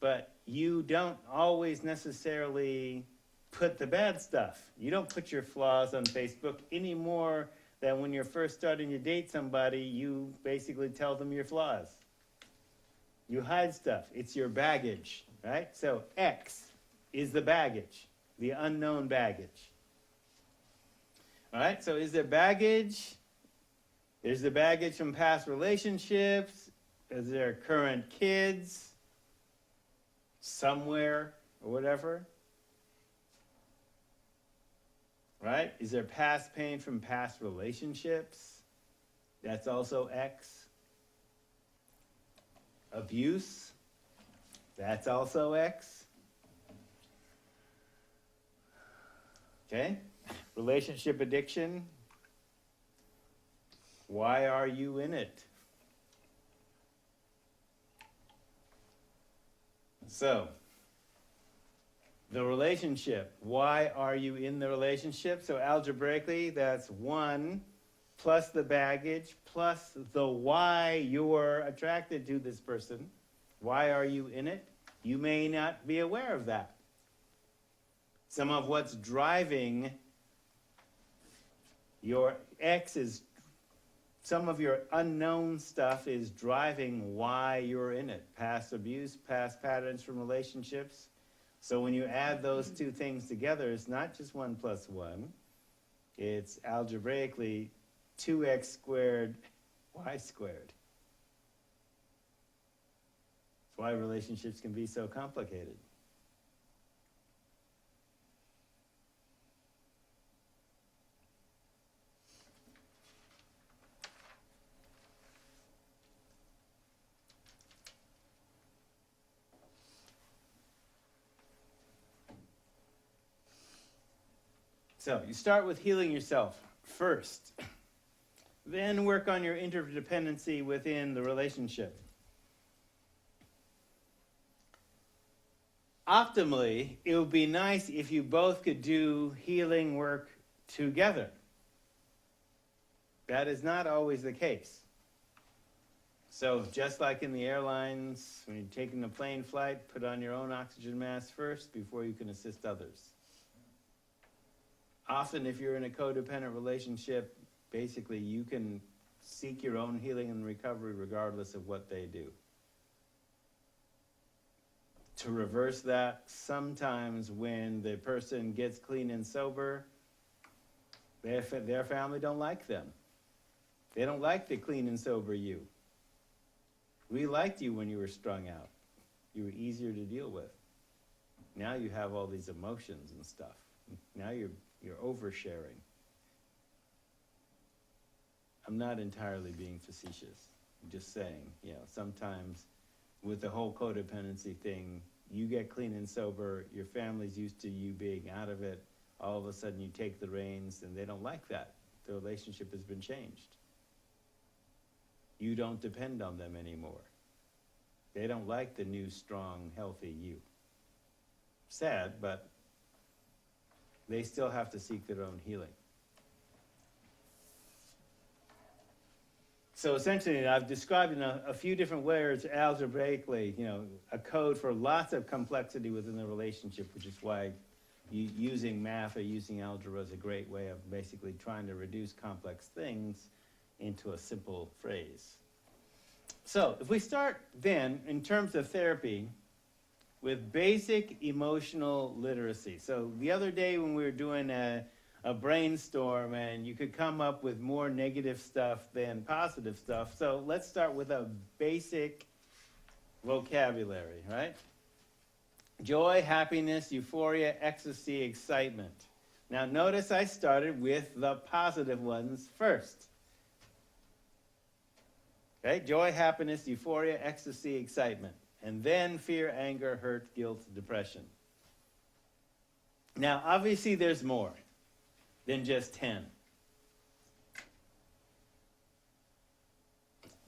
But you don't always necessarily put the bad stuff. You don't put your flaws on Facebook any more than when you're first starting to date somebody, you basically tell them your flaws. You hide stuff. It's your baggage, right? So X is the baggage, the unknown baggage. All right, so is there baggage? Is the baggage from past relationships? Is there current kids? Somewhere or whatever? Right? Is there past pain from past relationships? That's also X. Abuse? That's also X. Okay? Relationship addiction? Why are you in it? So, the relationship. Why are you in the relationship? So algebraically, that's 1 plus the baggage plus the why you're attracted to this person. Why are you in it? You may not be aware of that. Some of what's driving your ex is, some of your unknown stuff is driving why you're in it. Past abuse, past patterns from relationships. So when you add those two things together, it's not just 1 plus 1. It's algebraically 2x squared, y squared. That's why relationships can be so complicated. So you start with healing yourself first. Then work on your interdependency within the relationship. Optimally, it would be nice if you both could do healing work together. That is not always the case. So just like in the airlines, when you're taking a plane flight, put on your own oxygen mask first before you can assist others. Often if you're in a codependent relationship, basically you can seek your own healing and recovery regardless of what they do. To reverse that, sometimes when the person gets clean and sober, their family don't like them. They don't like the clean and sober you. We liked you when you were strung out. You were easier to deal with. Now you have all these emotions and stuff. Now you're oversharing. I'm not entirely being facetious. I'm just saying, sometimes with the whole codependency thing, you get clean and sober, your family's used to you being out of it, all of a sudden you take the reins and they don't like that. The relationship has been changed. You don't depend on them anymore. They don't like the new, strong, healthy you. Sad, but they still have to seek their own healing. So essentially, I've described in a few different ways algebraically, a code for lots of complexity within the relationship, which is why using math or using algebra is a great way of basically trying to reduce complex things into a simple phrase. So if we start then, in terms of therapy, with basic emotional literacy. So the other day when we were doing a brainstorm and you could come up with more negative stuff than positive stuff. So let's start with a basic vocabulary, right? Joy, happiness, euphoria, ecstasy, excitement. Now notice I started with the positive ones first. Okay, joy, happiness, euphoria, ecstasy, excitement. And then fear, anger, hurt, guilt, depression. Now, obviously there's more than just 10.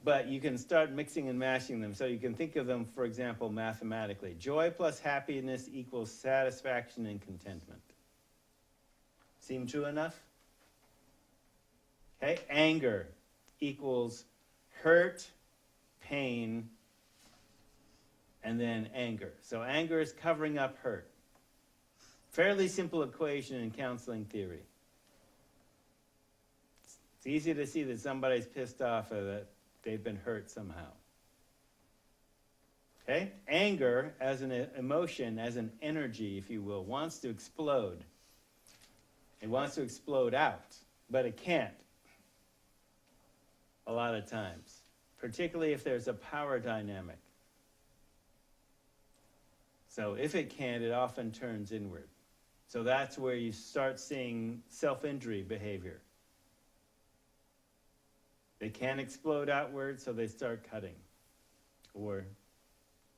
But you can start mixing and mashing them. So you can think of them, for example, mathematically. Joy plus happiness equals satisfaction and contentment. Seem true enough? Okay, anger equals hurt, pain, and then anger. So anger is covering up hurt. Fairly simple equation in counseling theory. It's easy to see that somebody's pissed off or that they've been hurt somehow. Okay? Anger as an emotion, as an energy, if you will, wants to explode. It wants to explode out, but it can't a lot of times, particularly if there's a power dynamic. So if it can't, it often turns inward. So that's where you start seeing self-injury behavior. They can't explode outward, so they start cutting, or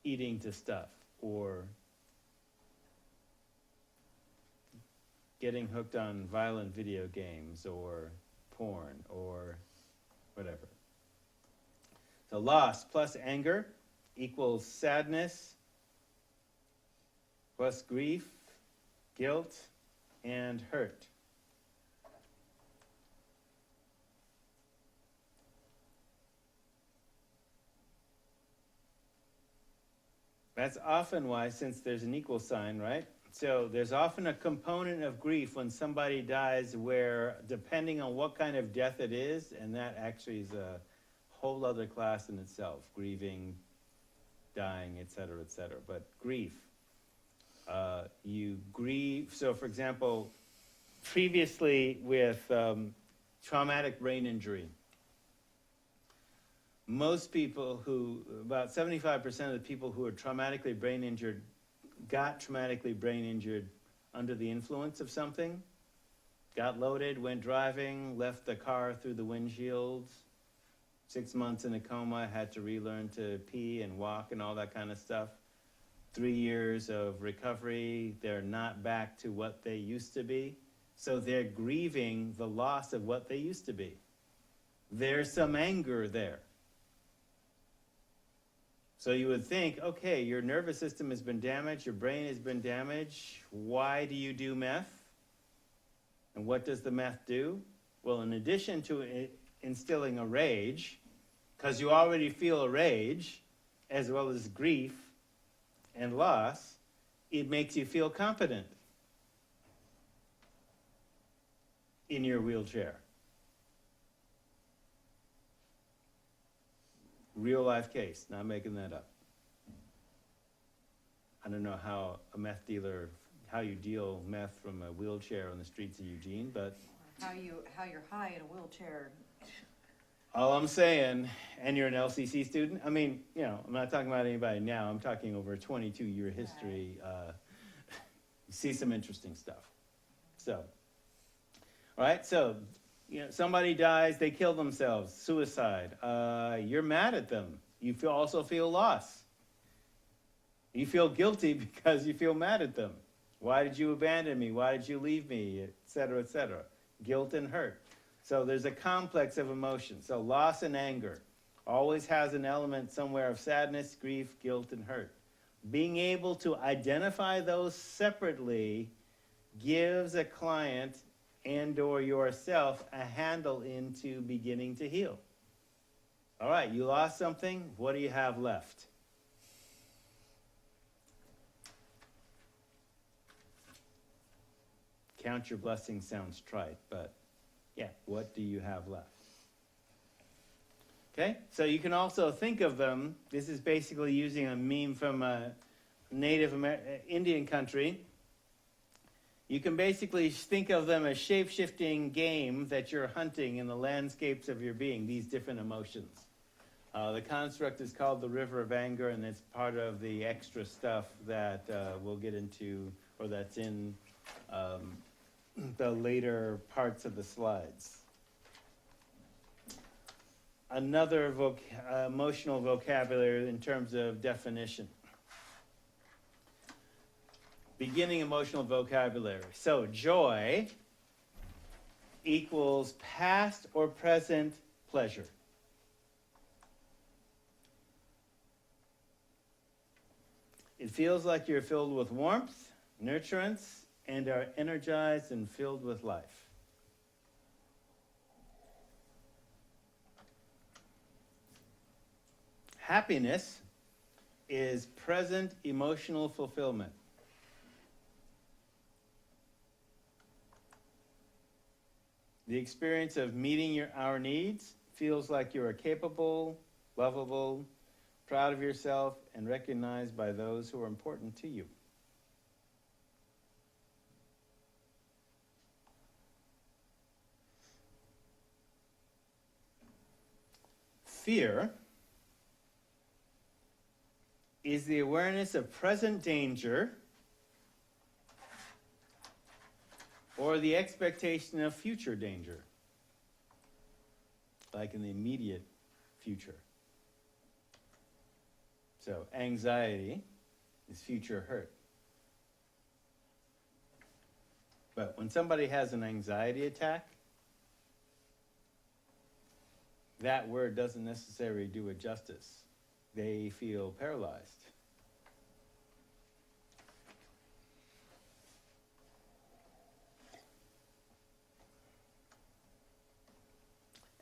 eating to stuff, or getting hooked on violent video games, or porn, or whatever. So loss plus anger equals sadness, plus grief, guilt, and hurt. That's often why, since there's an equal sign, right? So there's often a component of grief when somebody dies where, depending on what kind of death it is, and that actually is a whole other class in itself, grieving, dying, etc., etc. But grief, you grieve. So for example, previously with traumatic brain injury, most people about 75% of the people who are traumatically brain injured got traumatically brain injured under the influence of something, got loaded, went driving, left the car through the windshield, 6 months in a coma, had to relearn to pee and walk and all that kind of stuff. 3 years of recovery, they're not back to what they used to be. So they're grieving the loss of what they used to be. There's some anger there. So you would think, okay, your nervous system has been damaged, your brain has been damaged. Why do you do meth? And what does the meth do? Well, in addition to instilling a rage, because you already feel a rage, as well as grief and loss, it makes you feel competent in your wheelchair. Real life case, not making that up. I don't know how a meth dealer, how you deal meth from a wheelchair on the streets of Eugene, but How you're high in a wheelchair. all I'm saying, and you're an LCC student, I mean, you know, I'm not talking about anybody now, I'm talking over a 22-year history. You see some interesting stuff. So, all right, so, you know, somebody dies, they kill themselves, suicide. You're mad at them. You also feel loss. You feel guilty because you feel mad at them. Why did you abandon me? Why did you leave me? Et cetera, et cetera. Guilt and hurt. So there's a complex of emotions. So loss and anger always has an element somewhere of sadness, grief, guilt, and hurt. Being able to identify those separately gives a client and or yourself a handle into beginning to heal. All right, you lost something. What do you have left? Count your blessings sounds trite, but yeah, what do you have left? Okay, so you can also think of them, this is basically using a meme from a Indian country. You can basically think of them as shape-shifting game that you're hunting in the landscapes of your being, these different emotions. The construct is called the river of anger, and it's part of the extra stuff that we'll get into, or that's in the later parts of the slides. Another emotional vocabulary in terms of definition. Beginning emotional vocabulary. So joy equals past or present pleasure. It feels like you're filled with warmth, nurturance, and are energized and filled with life. Happiness is present emotional fulfillment. The experience of meeting our needs feels like you are capable, lovable, proud of yourself, and recognized by those who are important to you. Fear is the awareness of present danger or the expectation of future danger, like in the immediate future. So anxiety is future hurt. But when somebody has an anxiety attack, that word doesn't necessarily do it justice. They feel paralyzed.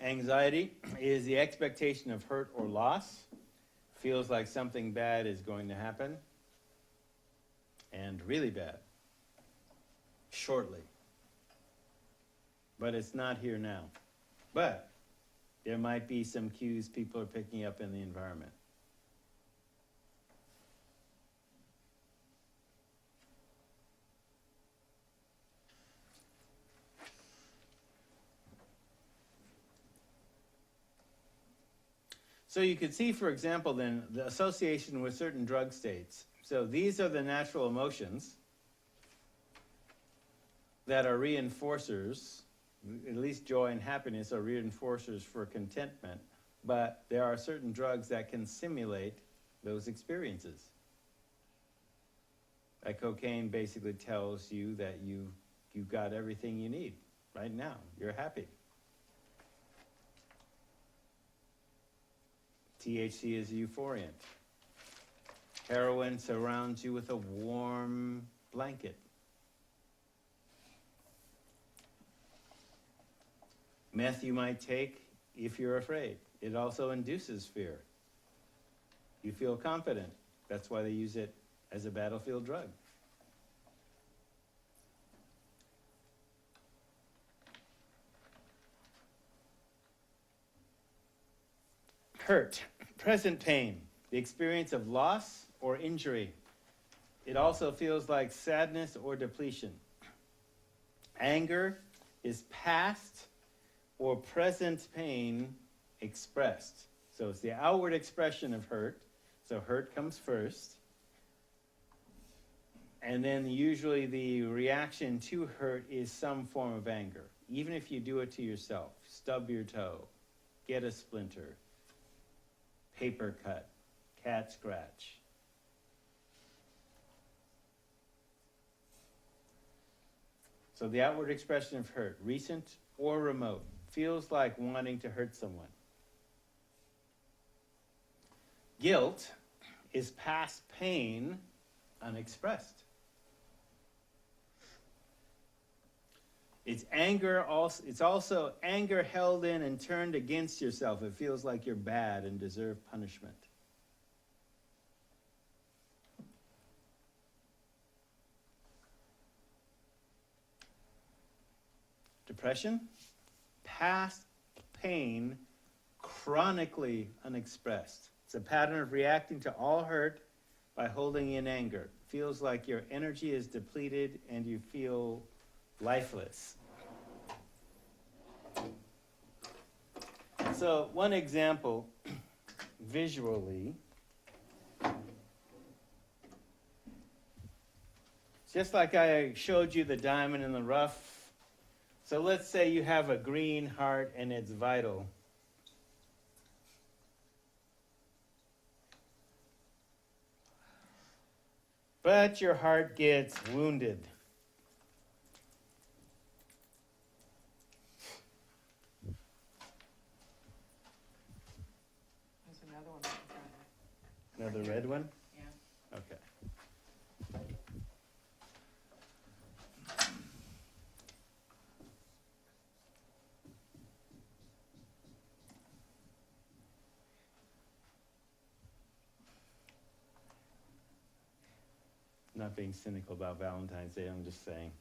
Anxiety is the expectation of hurt or loss. Feels like something bad is going to happen. And really bad. Shortly. But it's not here now. But there might be some cues people are picking up in the environment. So you could see, for example, then, the association with certain drug states. So these are the natural emotions that are reinforcers. At least joy and happiness are reinforcers for contentment. But there are certain drugs that can simulate those experiences. Like cocaine basically tells you that you've got everything you need right now. You're happy. THC is euphoriant. Heroin surrounds you with a warm blanket. Meth you might take if you're afraid. It also induces fear. You feel confident. That's why they use it as a battlefield drug. Hurt, present pain, the experience of loss or injury. It also feels like sadness or depletion. Anger is past or present pain expressed. So it's the outward expression of hurt. So hurt comes first. And then usually the reaction to hurt is some form of anger. Even if you do it to yourself, stub your toe, get a splinter, paper cut, cat scratch. So the outward expression of hurt, recent or remote, feels like wanting to hurt someone. Guilt is past pain unexpressed. It's anger also, it's also anger held in and turned against yourself. It feels like you're bad and deserve punishment. Depression, past pain chronically unexpressed. It's a pattern of reacting to all hurt by holding in anger. It feels like your energy is depleted and you feel lifeless. So one example, visually, just like I showed you the diamond in the rough. So let's say you have a green heart and it's vital. But your heart gets wounded. There's another one right in front of it. Another red one? Yeah. Okay. Not being cynical about Valentine's Day, I'm just saying.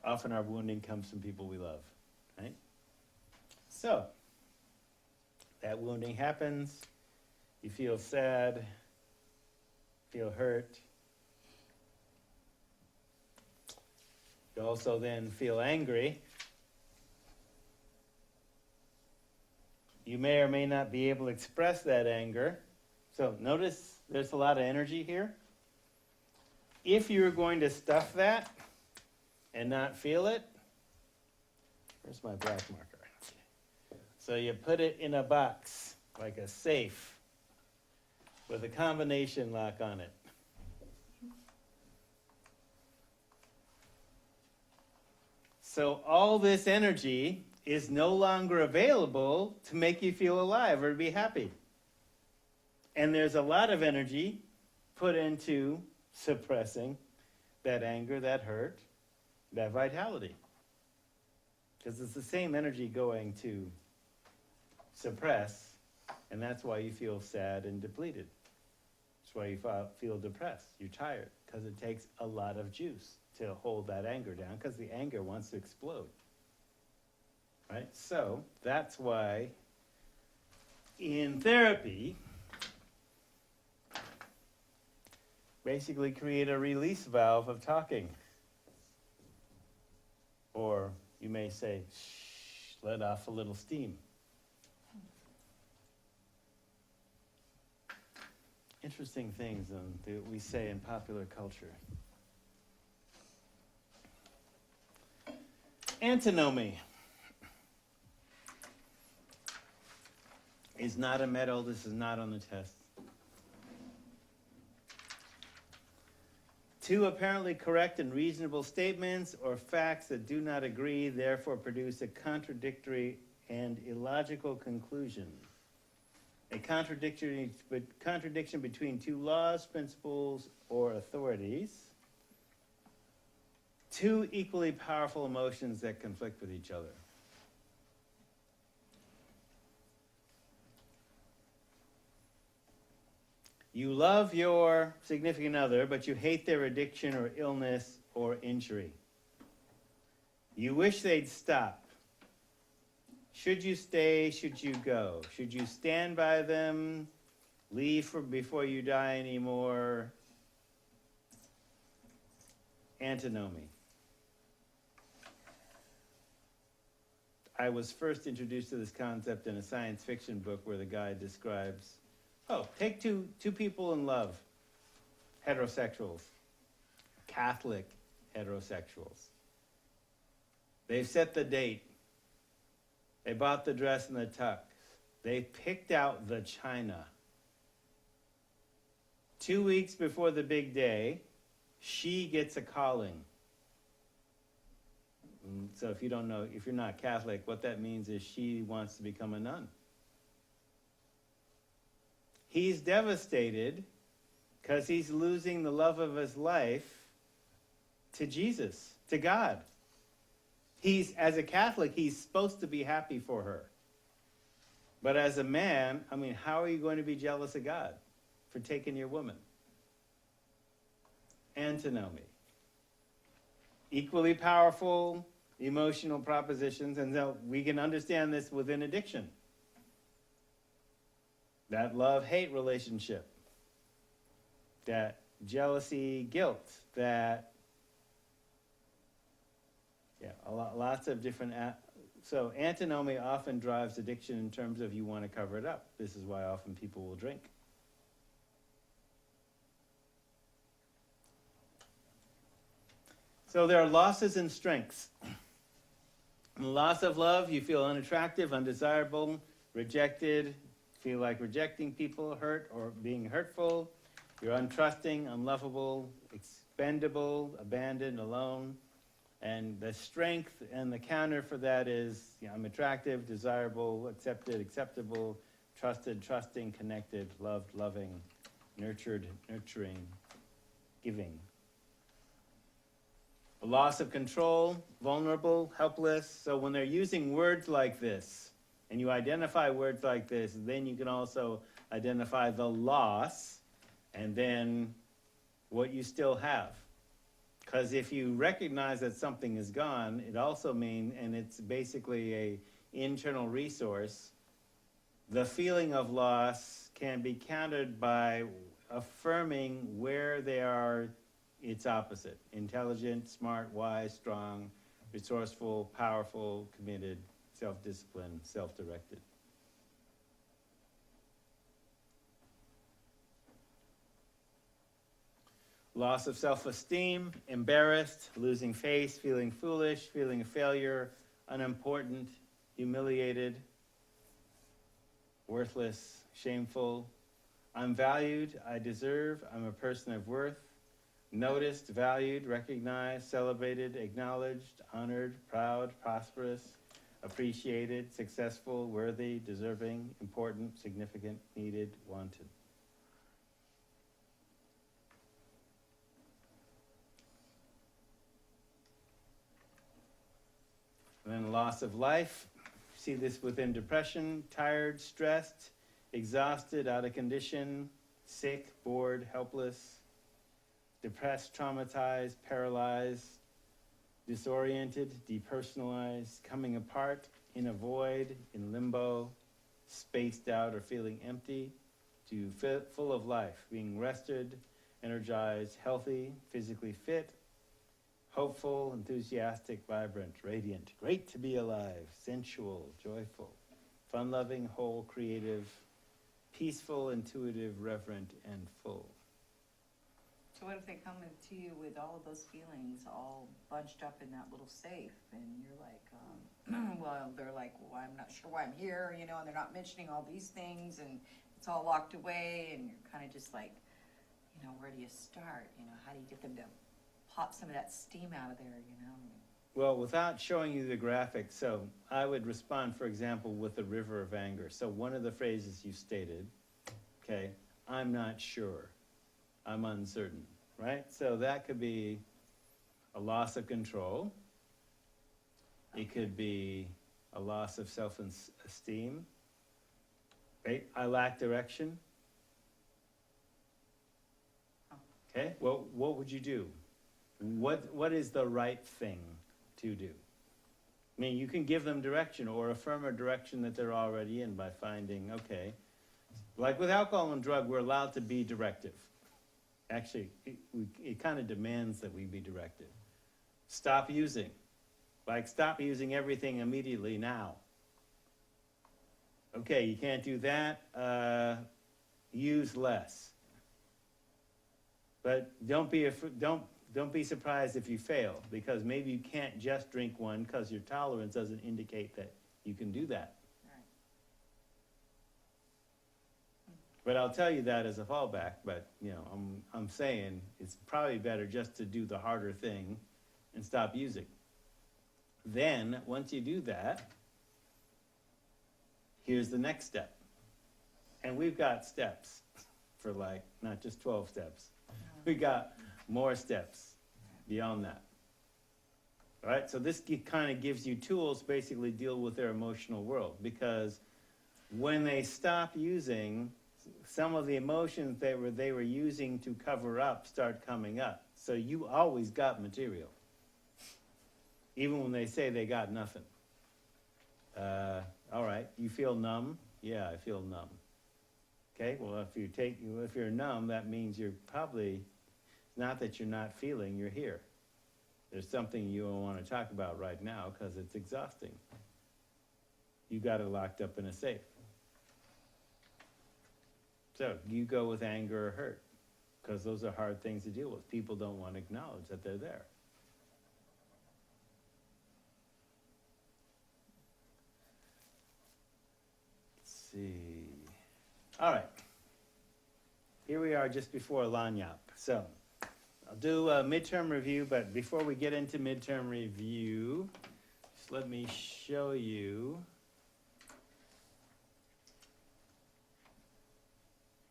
Often our wounding comes from people we love, right? So, that wounding happens. You feel sad, feel hurt. You also then feel angry. You may or may not be able to express that anger. So notice there's a lot of energy here. If you're going to stuff that and not feel it, where's my black marker? So you put it in a box, like a safe, with a combination lock on it. So all this energy is no longer available to make you feel alive or to be happy. And there's a lot of energy put into suppressing that anger, that hurt, that vitality. Because it's the same energy going to suppress, and that's why you feel sad and depleted. That's why you feel depressed. You're tired, because it takes a lot of juice to hold that anger down, because the anger wants to explode. Right? So that's why in therapy, basically create a release valve of talking. Or you may say, shh, let off a little steam. Interesting things that we say in popular culture. Antinomy is not a medal. This is not on the test. Two apparently correct and reasonable statements or facts that do not agree, therefore produce a contradictory and illogical conclusion. A contradiction between two laws, principles, or authorities. Two equally powerful emotions that conflict with each other. You love your significant other, but you hate their addiction or illness or injury. You wish they'd stop. Should you stay? Should you go? Should you stand by them? Leave before you die anymore? Antinomy. I was first introduced to this concept in a science fiction book where the guy describes, take two people in love, heterosexuals, Catholic heterosexuals. They've set the date. They bought the dress and the tux. They picked out the china. 2 weeks before the big day, she gets a calling. So if you don't know, if you're not Catholic, what that means is she wants to become a nun. He's devastated because he's losing the love of his life to Jesus, to God. As a Catholic, he's supposed to be happy for her. But as a man, how are you going to be jealous of God for taking your woman? Antinomy. Equally powerful emotional propositions, and so we can understand this within addiction. That love-hate relationship, that jealousy, guilt, that, lots of different, so antinomy often drives addiction in terms of you want to cover it up. This is why often people will drink. So there are losses and strengths. In the loss of love, you feel unattractive, undesirable, rejected, feel like rejecting people, hurt or being hurtful. You're untrusting, unlovable, expendable, abandoned, alone. And the strength and the counter for that is, I'm attractive, desirable, accepted, acceptable, trusted, trusting, connected, loved, loving, nurtured, nurturing, giving. A loss of control, vulnerable, helpless. So when they're using words like this, and you identify words like this, then you can also identify the loss, and then what you still have. Because if you recognize that something is gone, it also means, and it's basically a internal resource, the feeling of loss can be countered by affirming where they are its opposite. Intelligent, smart, wise, strong, resourceful, powerful, committed, self-disciplined, self-directed. Loss of self-esteem, embarrassed, losing face, feeling foolish, feeling a failure, unimportant, humiliated, worthless, shameful. I'm valued, I deserve, I'm a person of worth. Noticed, valued, recognized, celebrated, acknowledged, honored, proud, prosperous, appreciated, successful, worthy, deserving, important, significant, needed, wanted. And then loss of life, see this within depression, tired, stressed, exhausted, out of condition, sick, bored, helpless, depressed, traumatized, paralyzed, disoriented, depersonalized, coming apart, in a void, in limbo, spaced out or feeling empty, to full of life, being rested, energized, healthy, physically fit, hopeful, enthusiastic, vibrant, radiant, great to be alive, sensual, joyful, fun-loving, whole, creative, peaceful, intuitive, reverent, and full. So what if they come to you with all of those feelings all bunched up in that little safe, and you're like, well, they're like, well, I'm not sure why I'm here, you know, and they're not mentioning all these things, and it's all locked away, and you're kind of just like, you know, where do you start? You know, how do you get them to pop some of that steam out of there, you know? Well, without showing you the graphic, so I would respond, for example, with the river of anger. So one of the phrases you stated, okay, I'm not sure, I'm uncertain, right? So that could be a loss of control. It could be a loss of self-esteem, right? I lack direction. Okay, well, what would you do? What is the right thing to do? I mean, you can give them direction or affirm a direction that they're already in by finding, okay, like with alcohol and drug, we're allowed to be directive. Actually, it kind of demands that we be directive. Stop using. Like, stop using everything immediately now. Okay, you can't do that. Use less. But don't be surprised if you fail, because maybe you can't just drink one because your tolerance doesn't indicate that you can do that. Right. But I'll tell you that as a fallback, but you know, I'm saying it's probably better just to do the harder thing and stop using. Then, once you do that, here's the next step. And we've got steps for like, not just 12 steps. We got more steps beyond that. All right, so this kind of gives you tools to basically deal with their emotional world, because when they stop using, some of the emotions they were using to cover up start coming up. So you always got material, even when they say they got nothing. All right, you feel numb? Yeah, I feel numb. Okay, well, if you're numb, that means you're probably, not that you're not feeling, you're here. There's something you don't want to talk about right now because it's exhausting. You got it locked up in a safe. So you go with anger or hurt, because those are hard things to deal with. People don't want to acknowledge that they're there. Let's see. All right. Here we are just before Lanyap. So I'll do a midterm review, but before we get into midterm review, just let me show you.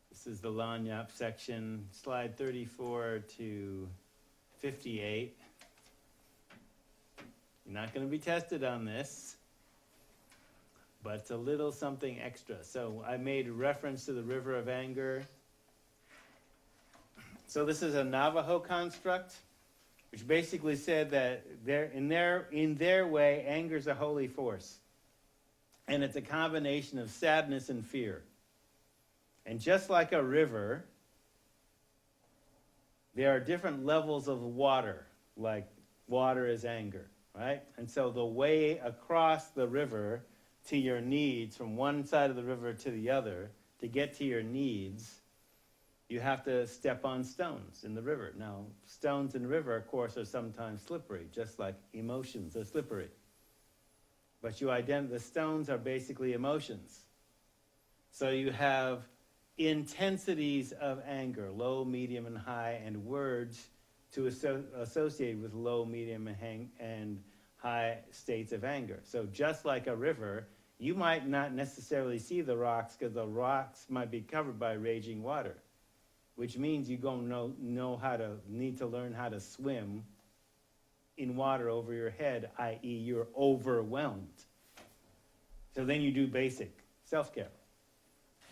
This is the Lanyap section, slide 34 to 58. You're not going to be tested on this, but it's a little something extra. So I made reference to the river of anger. So this is a Navajo construct, which basically said that in their way, anger is a holy force. And it's a combination of sadness and fear. And just like a river, there are different levels of water, like water is anger, right? And so the way across the river to your needs, from one side of the river to the other, to get to your needs, you have to step on stones in the river. Now, stones in the river, of course, are sometimes slippery, just like emotions are slippery. But the stones are basically emotions. So you have intensities of anger, low, medium, and high, and words to associate with low, medium, and high states of anger. So just like a river, you might not necessarily see the rocks because the rocks might be covered by raging water, which means you're going to need to learn how to swim in water over your head, i.e. you're overwhelmed. So then you do basic self-care.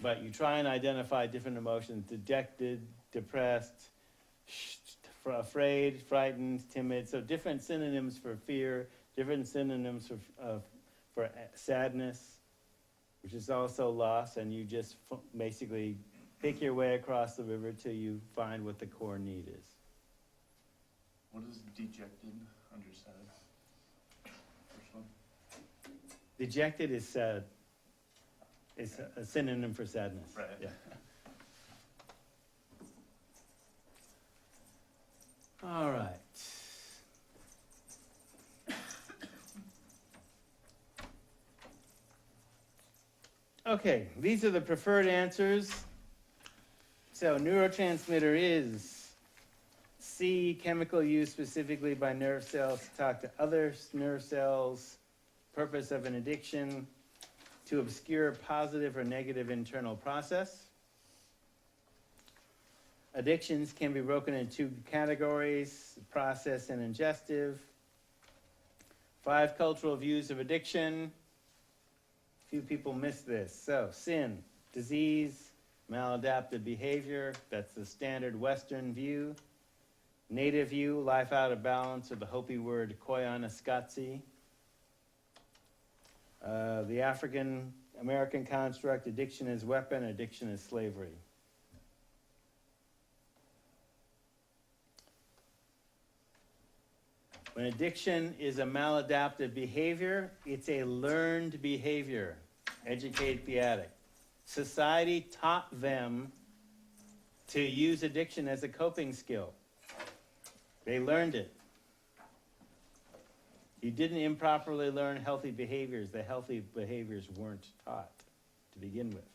But you try and identify different emotions: dejected, depressed, afraid, frightened, timid. So different synonyms for fear, different synonyms for sadness, which is also loss, and you just basically pick your way across the river till you find what the core need is. What is dejected under sad? First one? Dejected is sad. It's a synonym for sadness. Right. Yeah. All right. Okay, these are the preferred answers. So neurotransmitter is C, chemical used specifically by nerve cells to talk to other nerve cells, purpose of an addiction, to obscure positive or negative internal process. Addictions can be broken into 2 categories: process and ingestive. 5 cultural views of addiction. Few people miss this. So, sin, disease, maladaptive behavior, that's the standard Western view. Native view, life out of balance, or the Hopi word koyaanisqatsi. The African American construct, addiction is weapon, addiction is slavery. When addiction is a maladaptive behavior, it's a learned behavior. Educate the addict. Society taught them to use addiction as a coping skill. They learned it. You didn't improperly learn healthy behaviors. The healthy behaviors weren't taught to begin with.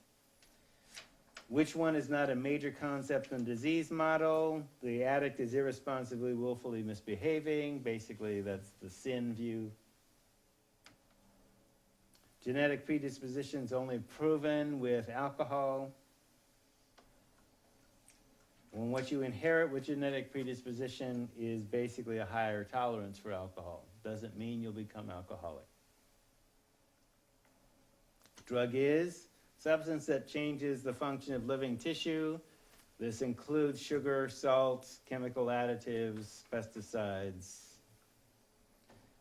Which one is not a major concept in the disease model? The addict is irresponsibly, willfully misbehaving. Basically, that's the sin view. Genetic predispositions only proven with alcohol. When what you inherit with genetic predisposition is basically a higher tolerance for alcohol. Doesn't mean you'll become alcoholic. Drug is substance that changes the function of living tissue. This includes sugar, salts, chemical additives, pesticides,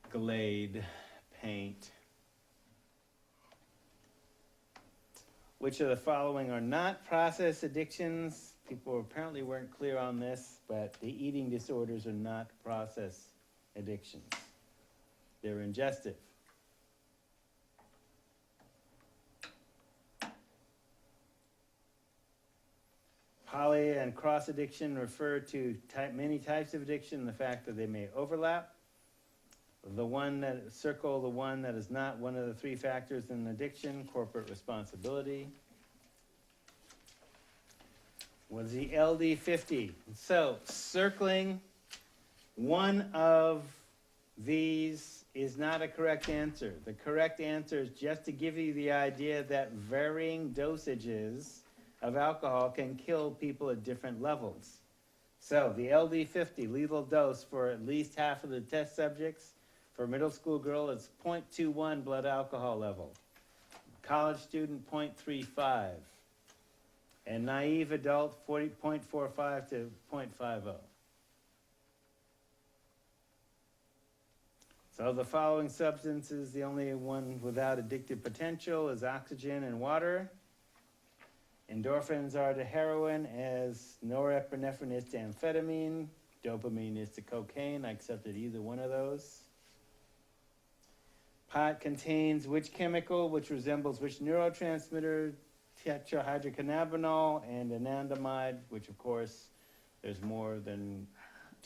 Glade, paint. Which of the following are not process addictions? People apparently weren't clear on this, but the eating disorders are not process addictions. They're ingestive. Poly and cross addiction refer to many types of addiction, the fact that they may overlap. The one that circle the one that is not one of the 3 factors in addiction: corporate responsibility. Was the LD50? So circling one of these is not a correct answer. The correct answer is just to give you the idea that varying dosages of alcohol can kill people at different levels. So the LD50, lethal dose for at least half of the test subjects. For a middle school girl, it's 0.21 blood alcohol level. College student, 0.35. And naive adult, 0.45 to 0.50. So the following substances, the only one without addictive potential is oxygen and water. Endorphins are to heroin as norepinephrine is to amphetamine. Dopamine is to cocaine. I accepted either one of those. Pot contains which chemical, which resembles which neurotransmitter? Tetrahydrocannabinol and anandamide, which of course there's more than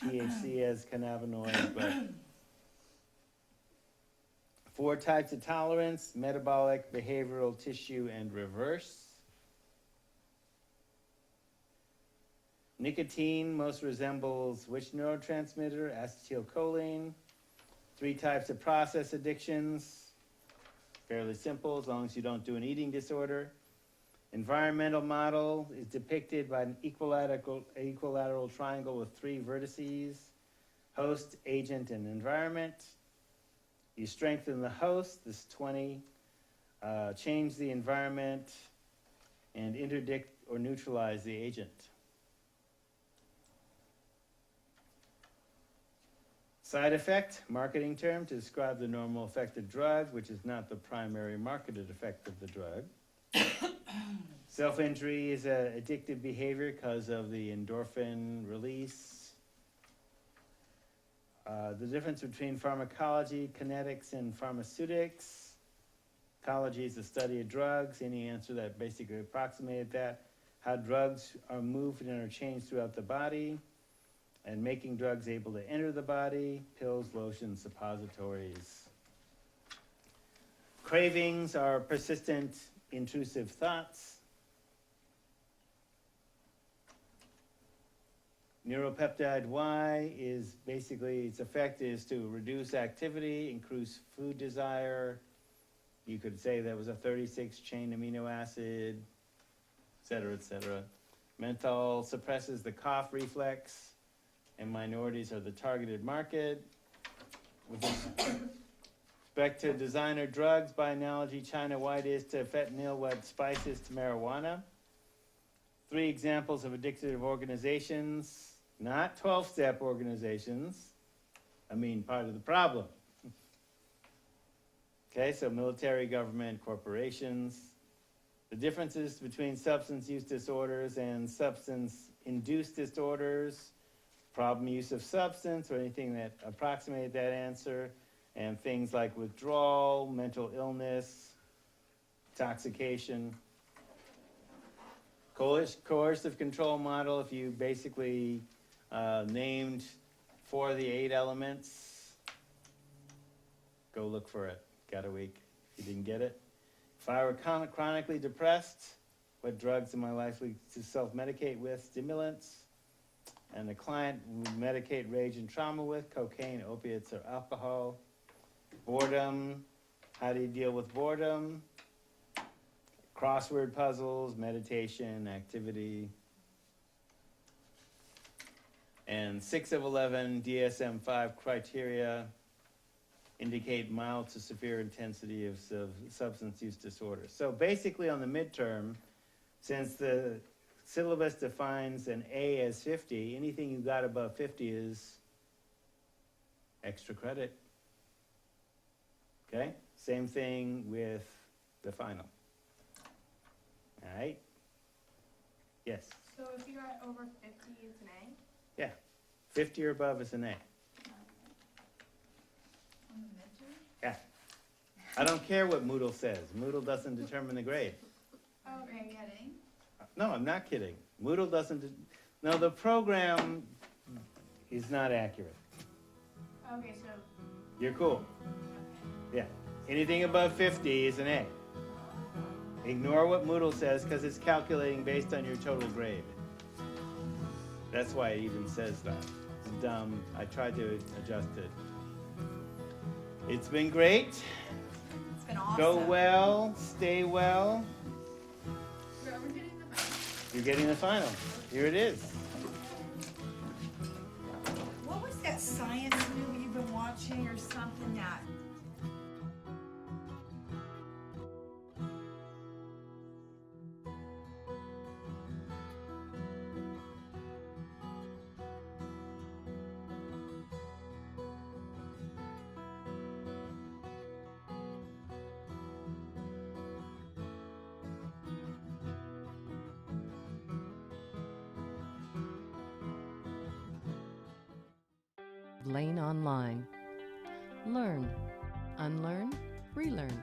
THC as cannabinoid, but 4 types of tolerance: metabolic, behavioral, tissue, and reverse. Nicotine most resembles which neurotransmitter? Acetylcholine. 3 types of process addictions. Fairly simple, as long as you don't do an eating disorder. Environmental model is depicted by an equilateral triangle with 3 vertices: host, agent, and environment. You strengthen the host, this 20. change the environment, and interdict or neutralize the agent. Side effect, marketing term to describe the normal effect of drug, which is not the primary marketed effect of the drug. Self-injury is an addictive behavior because of the endorphin release. The difference between pharmacology, kinetics, and pharmaceutics. Ecology is the study of drugs. Any answer that basically approximated that. How drugs are moved and are changed throughout the body. And making drugs able to enter the body. Pills, lotions, suppositories. Cravings are persistent, intrusive thoughts. Neuropeptide Y is basically, its effect is to reduce activity, increase food desire. You could say that was a 36-chain amino acid, et cetera, et cetera. Menthol suppresses the cough reflex, and minorities are the targeted market. With respect to designer drugs, by analogy, China White is to fentanyl, what spice is to marijuana. 3 examples of addictive organizations, not 12-step organizations. I mean, part of the problem. Okay, so military, government, corporations. The differences between substance use disorders and substance-induced disorders, problem use of substance or anything that approximated that answer, and things like withdrawal, mental illness, intoxication. Coercive control model, if you basically named 4 of the 8 elements, go look for it. Got a week if you didn't get it. If I were chronically depressed, what drugs am I likely to self-medicate with? Stimulants. And the client would medicate rage and trauma with cocaine, opiates, or alcohol. Boredom, how do you deal with boredom? Crossword puzzles, meditation, activity. And 6 of 11 DSM-5 criteria indicate mild to severe intensity of substance use disorders. So basically on the midterm, since the syllabus defines an A as 50, anything you got above 50 is extra credit. Okay? Same thing with the final. All right? Yes? So if you got over 50, it's an A? Yeah. 50 or above is an A. On the midterm? Yeah. I don't care what Moodle says. Moodle doesn't determine the grade. Okay. Are you kidding? No, I'm not kidding. Moodle doesn't. No, the program is not accurate. Okay, so, You're cool. okay. Yeah. Anything above 50 is an A. Ignore what Moodle says because it's calculating based on your total grade. That's why it even says that. It's dumb. I tried to adjust it. It's been great. It's been awesome. Go well. Stay well. So are we getting the final? You're getting the final. Here it is. What was that science movie you've been watching or something that? Lane Online. Learn, unlearn, relearn.